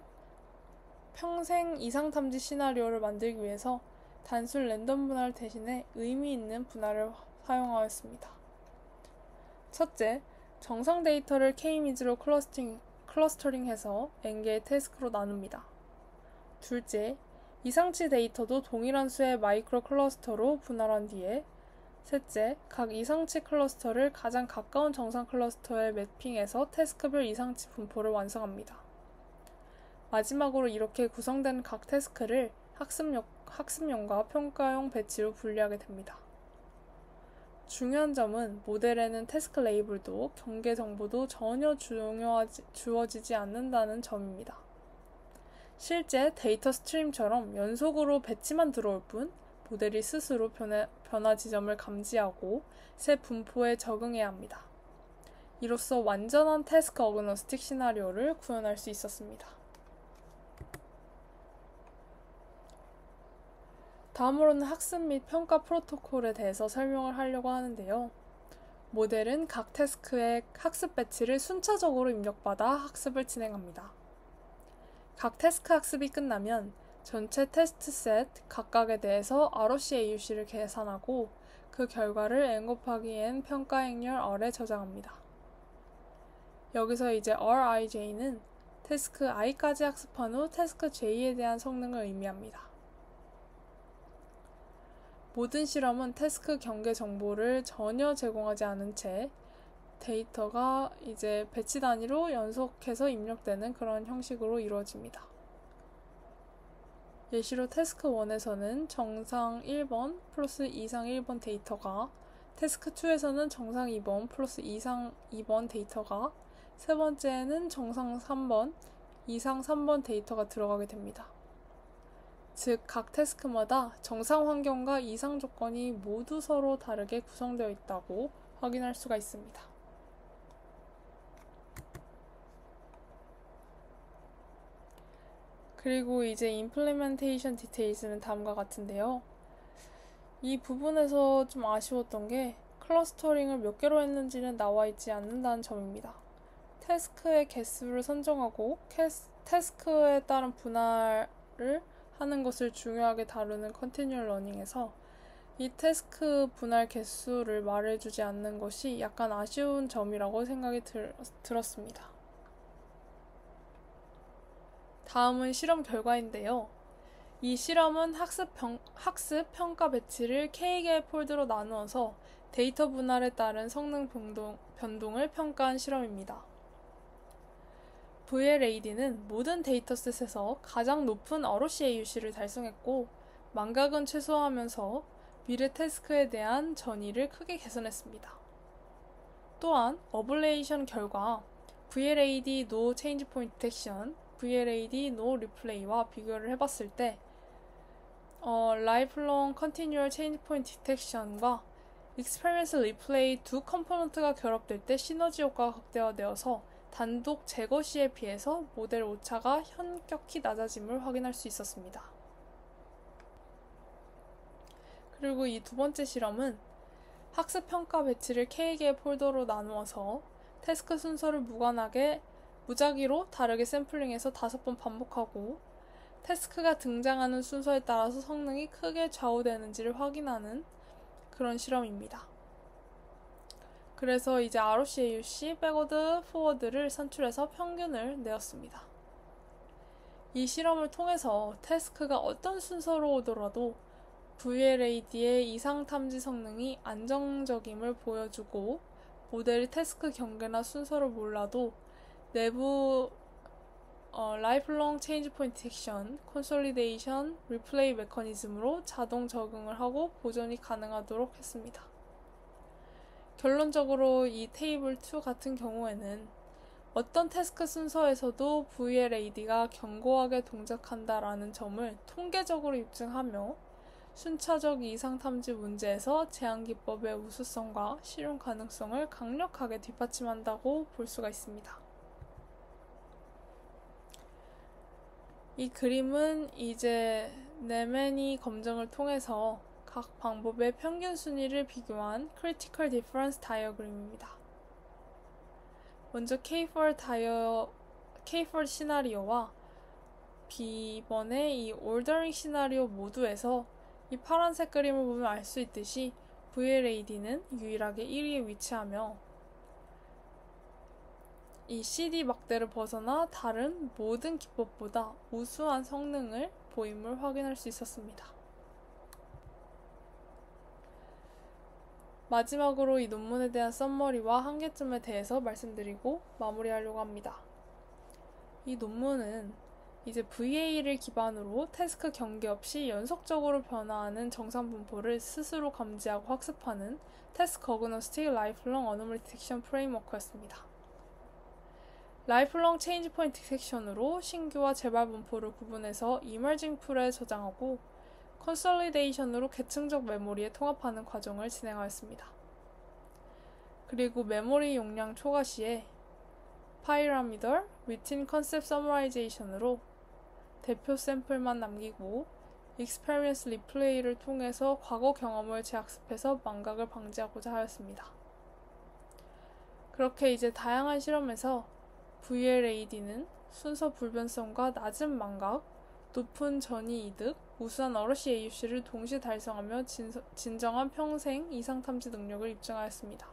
평생 이상 탐지 시나리오를 만들기 위해서 단순 랜덤 분할 대신에 의미 있는 분할을 사용하였습니다. 첫째, 정상 데이터를 K-미즈로 클러스터링해서 N개의 태스크로 나눕니다. 둘째, 이상치 데이터도 동일한 수의 마이크로 클러스터로 분할한 뒤에 셋째, 각 이상치 클러스터를 가장 가까운 정상 클러스터에 매핑해서 태스크별 이상치 분포를 완성합니다. 마지막으로 이렇게 구성된 각 태스크를 학습용과 평가용 배치로 분리하게 됩니다. 중요한 점은 모델에는 태스크 레이블도 경계 정보도 전혀 주어지지 않는다는 점입니다. 실제 데이터 스트림처럼 연속으로 배치만 들어올 뿐 모델이 스스로 변화 지점을 감지하고 새 분포에 적응해야 합니다. 이로써 완전한 태스크 어그노스틱 시나리오를 구현할 수 있었습니다. 다음으로는 학습 및 평가 프로토콜에 대해서 설명을 하려고 하는데요. 모델은 각 태스크의 학습 배치를 순차적으로 입력받아 학습을 진행합니다. 각 태스크 학습이 끝나면 전체 테스트 셋 각각에 대해서 ROC AUC를 계산하고 그 결과를 n-n 평가 행렬 R에 저장합니다. 여기서 이제 RIJ는 태스크 i까지 학습한 후 태스크 j에 대한 성능을 의미합니다. 모든 실험은 태스크 경계 정보를 전혀 제공하지 않은 채 데이터가 이제 배치 단위로 연속해서 입력되는 그런 형식으로 이루어집니다. 예시로 태스크 1에서는 정상 1번 플러스 이상 1번 데이터가, 태스크 2에서는 정상 2번 플러스 이상 2번 데이터가, 세 번째에는 정상 3번, 이상 3번 데이터가 들어가게 됩니다. 즉, 각 태스크마다 정상 환경과 이상 조건이 모두 서로 다르게 구성되어 있다고 확인할 수가 있습니다. 그리고 이제 implementation details는 다음과 같은데요. 이 부분에서 좀 아쉬웠던 게 클러스터링을 몇 개로 했는지는 나와 있지 않는다는 점입니다. 태스크의 개수를 선정하고 태스크에 따른 분할을 하는 것을 중요하게 다루는 컨티뉴얼 러닝에서 이 태스크 분할 개수를 말해주지 않는 것이 약간 아쉬운 점이라고 생각이 들었습니다. 다음은 실험 결과인데요. 이 실험은 학습 평가 배치를 K개의 폴드로 나누어서 데이터 분할에 따른 성능 변동을 평가한 실험입니다. VLAD는 모든 데이터셋에서 가장 높은 ROC AUC를 달성했고 망각은 최소화하면서 미래 태스크에 대한 전이를 크게 개선했습니다. 또한 어블레이션 결과 VLAD No Change Point Detection, VLAD No Replay와 비교를 해봤을 때 Lifelong Continual Change Point Detection과 Experiential Replay 두 컴포넌트가 결합될 때 시너지 효과가 극대화되어서 단독 제거 시에 비해서 모델 오차가 현격히 낮아짐을 확인할 수 있었습니다. 그리고 이 두 번째 실험은 학습 평가 배치를 K개의 폴더로 나누어서 태스크 순서를 무작위로 다르게 샘플링해서 5번 반복하고 태스크가 등장하는 순서에 따라서 성능이 크게 좌우되는지를 확인하는 그런 실험입니다. 그래서 이제 ROC AUC, 백워드, 포워드를 산출해서 평균을 내었습니다. 이 실험을 통해서 태스크가 어떤 순서로 오더라도 VLAD의 이상 탐지 성능이 안정적임을 보여주고 모델이 태스크 경계나 순서를 몰라도 내부 Lifelong Change Point Detection, Consolidation, Replay 메커니즘으로 자동 적응을 하고 보존이 가능하도록 했습니다. 결론적으로 이 테이블 2 같은 경우에는 어떤 태스크 순서에서도 VLAD가 견고하게 동작한다라는 점을 통계적으로 입증하며 순차적 이상 탐지 문제에서 제한 기법의 우수성과 실용 가능성을 강력하게 뒷받침한다고 볼 수가 있습니다. 이 그림은 이제 네메니 검증을 통해서 각 방법의 평균 순위를 비교한 Critical Difference 다이어그램입니다. 먼저 K4 시나리오와 B번의 이 올더링 시나리오 모두에서 이 파란색 그림을 보면 알 수 있듯이 VLAD는 유일하게 1위에 위치하며 이 CD 막대를 벗어나 다른 모든 기법보다 우수한 성능을 보임을 확인할 수 있었습니다. 마지막으로 이 논문에 대한 썸머리와 한계점에 대해서 말씀드리고 마무리하려고 합니다. 이 논문은 이제 VA를 기반으로 태스크 경계 없이 연속적으로 변화하는 정상 분포를 스스로 감지하고 학습하는 태스크 어그노스틱 라이프롱 어노멀리 디텍션 프레임워크였습니다. 라이프롱 체인지 포인트 디텍션으로 신규와 재발 분포를 구분해서 이머징 풀에 저장하고 컨솔리데이션으로 계층적 메모리에 통합하는 과정을 진행하였습니다. 그리고 메모리 용량 초과 시에 파이라미덜 위틴 컨셉 서머라이제이션으로 대표 샘플만 남기고 익스페리언스 리플레이를 통해서 과거 경험을 재학습해서 망각을 방지하고자 하였습니다. 그렇게 이제 다양한 실험에서 VLAD는 순서 불변성과 낮은 망각, 높은 전이 이득, 우수한 어러시 AUC를 동시에 달성하며 진정한 평생 이상 탐지 능력을 입증하였습니다.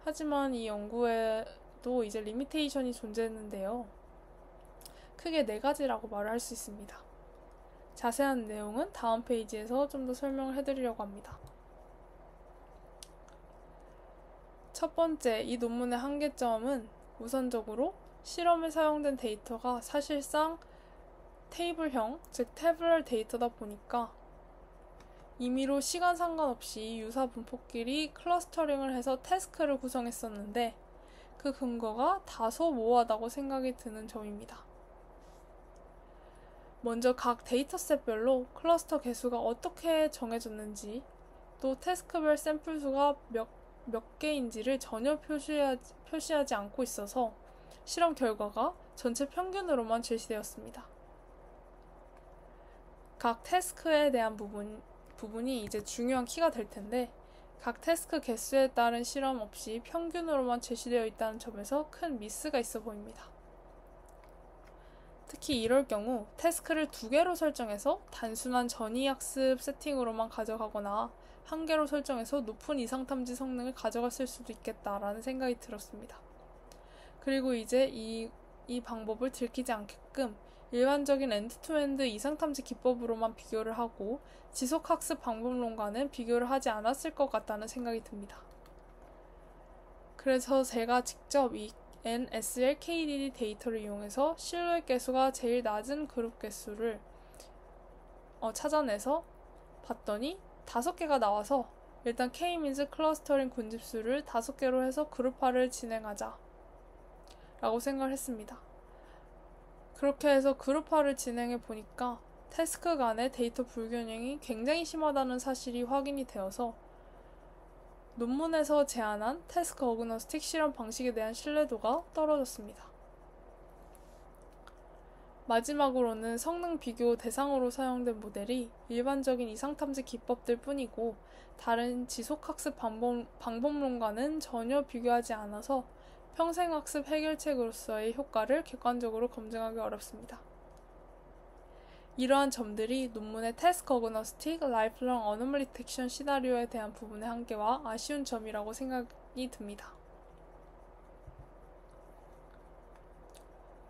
하지만 이 연구에도 이제 리미테이션이 존재했는데요. 크게 4가지라고 말을 할 수 있습니다. 자세한 내용은 다음 페이지에서 좀 더 설명을 해드리려고 합니다. 첫 번째, 이 논문의 한계점은 우선적으로 실험에 사용된 데이터가 사실상 테이블형, 즉 태블러 데이터다 보니까 임의로 시간 상관없이 유사 분포끼리 클러스터링을 해서 태스크를 구성했었는데 그 근거가 다소 모호하다고 생각이 드는 점입니다. 먼저 각 데이터셋별로 클러스터 개수가 어떻게 정해졌는지 또 태스크별 샘플 수가 몇 개인지를 전혀 표시하지 않고 있어서 실험 결과가 전체 평균으로만 제시되었습니다. 각 태스크에 대한 부분이 이제 중요한 키가 될 텐데 각 태스크 개수에 따른 실험 없이 평균으로만 제시되어 있다는 점에서 큰 미스가 있어 보입니다. 특히 이럴 경우 태스크를 2개로 설정해서 단순한 전이학습 세팅으로만 가져가거나 1개로 설정해서 높은 이상 탐지 성능을 가져갔을 수도 있겠다라는 생각이 들었습니다. 그리고 이제 이 방법을 들키지 않게끔 일반적인 엔드-투-엔드 이상 탐지 기법으로만 비교를 하고 지속학습 방법론과는 비교를 하지 않았을 것 같다는 생각이 듭니다. 그래서 제가 직접 이 NSLKDD 데이터를 이용해서 실루엣 개수가 제일 낮은 그룹 개수를 찾아내서 봤더니 5개가 나와서 일단 K-means 클러스터링 군집수를 5개로 해서 그룹화를 진행하자 라고 생각을 했습니다. 그렇게 해서 그룹화를 진행해 보니까 태스크 간의 데이터 불균형이 굉장히 심하다는 사실이 확인이 되어서 논문에서 제안한 태스크 어그노스틱 실험 방식에 대한 신뢰도가 떨어졌습니다. 마지막으로는 성능 비교 대상으로 사용된 모델이 일반적인 이상 탐지 기법들 뿐이고 다른 지속학습 방법론과는 전혀 비교하지 않아서 평생학습 해결책으로서의 효과를 객관적으로 검증하기 어렵습니다. 이러한 점들이 논문의 태스크 어그노스틱 라이프롱 어노멀리 디텍션 시나리오에 대한 부분의 한계와 아쉬운 점이라고 생각이 듭니다.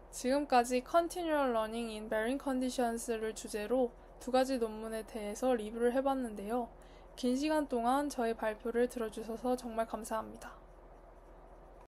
지금까지 Continual Learning in Varying Conditions를 주제로 2가지 논문에 대해서 리뷰를 해봤는데요. 긴 시간 동안 저의 발표를 들어주셔서 정말 감사합니다.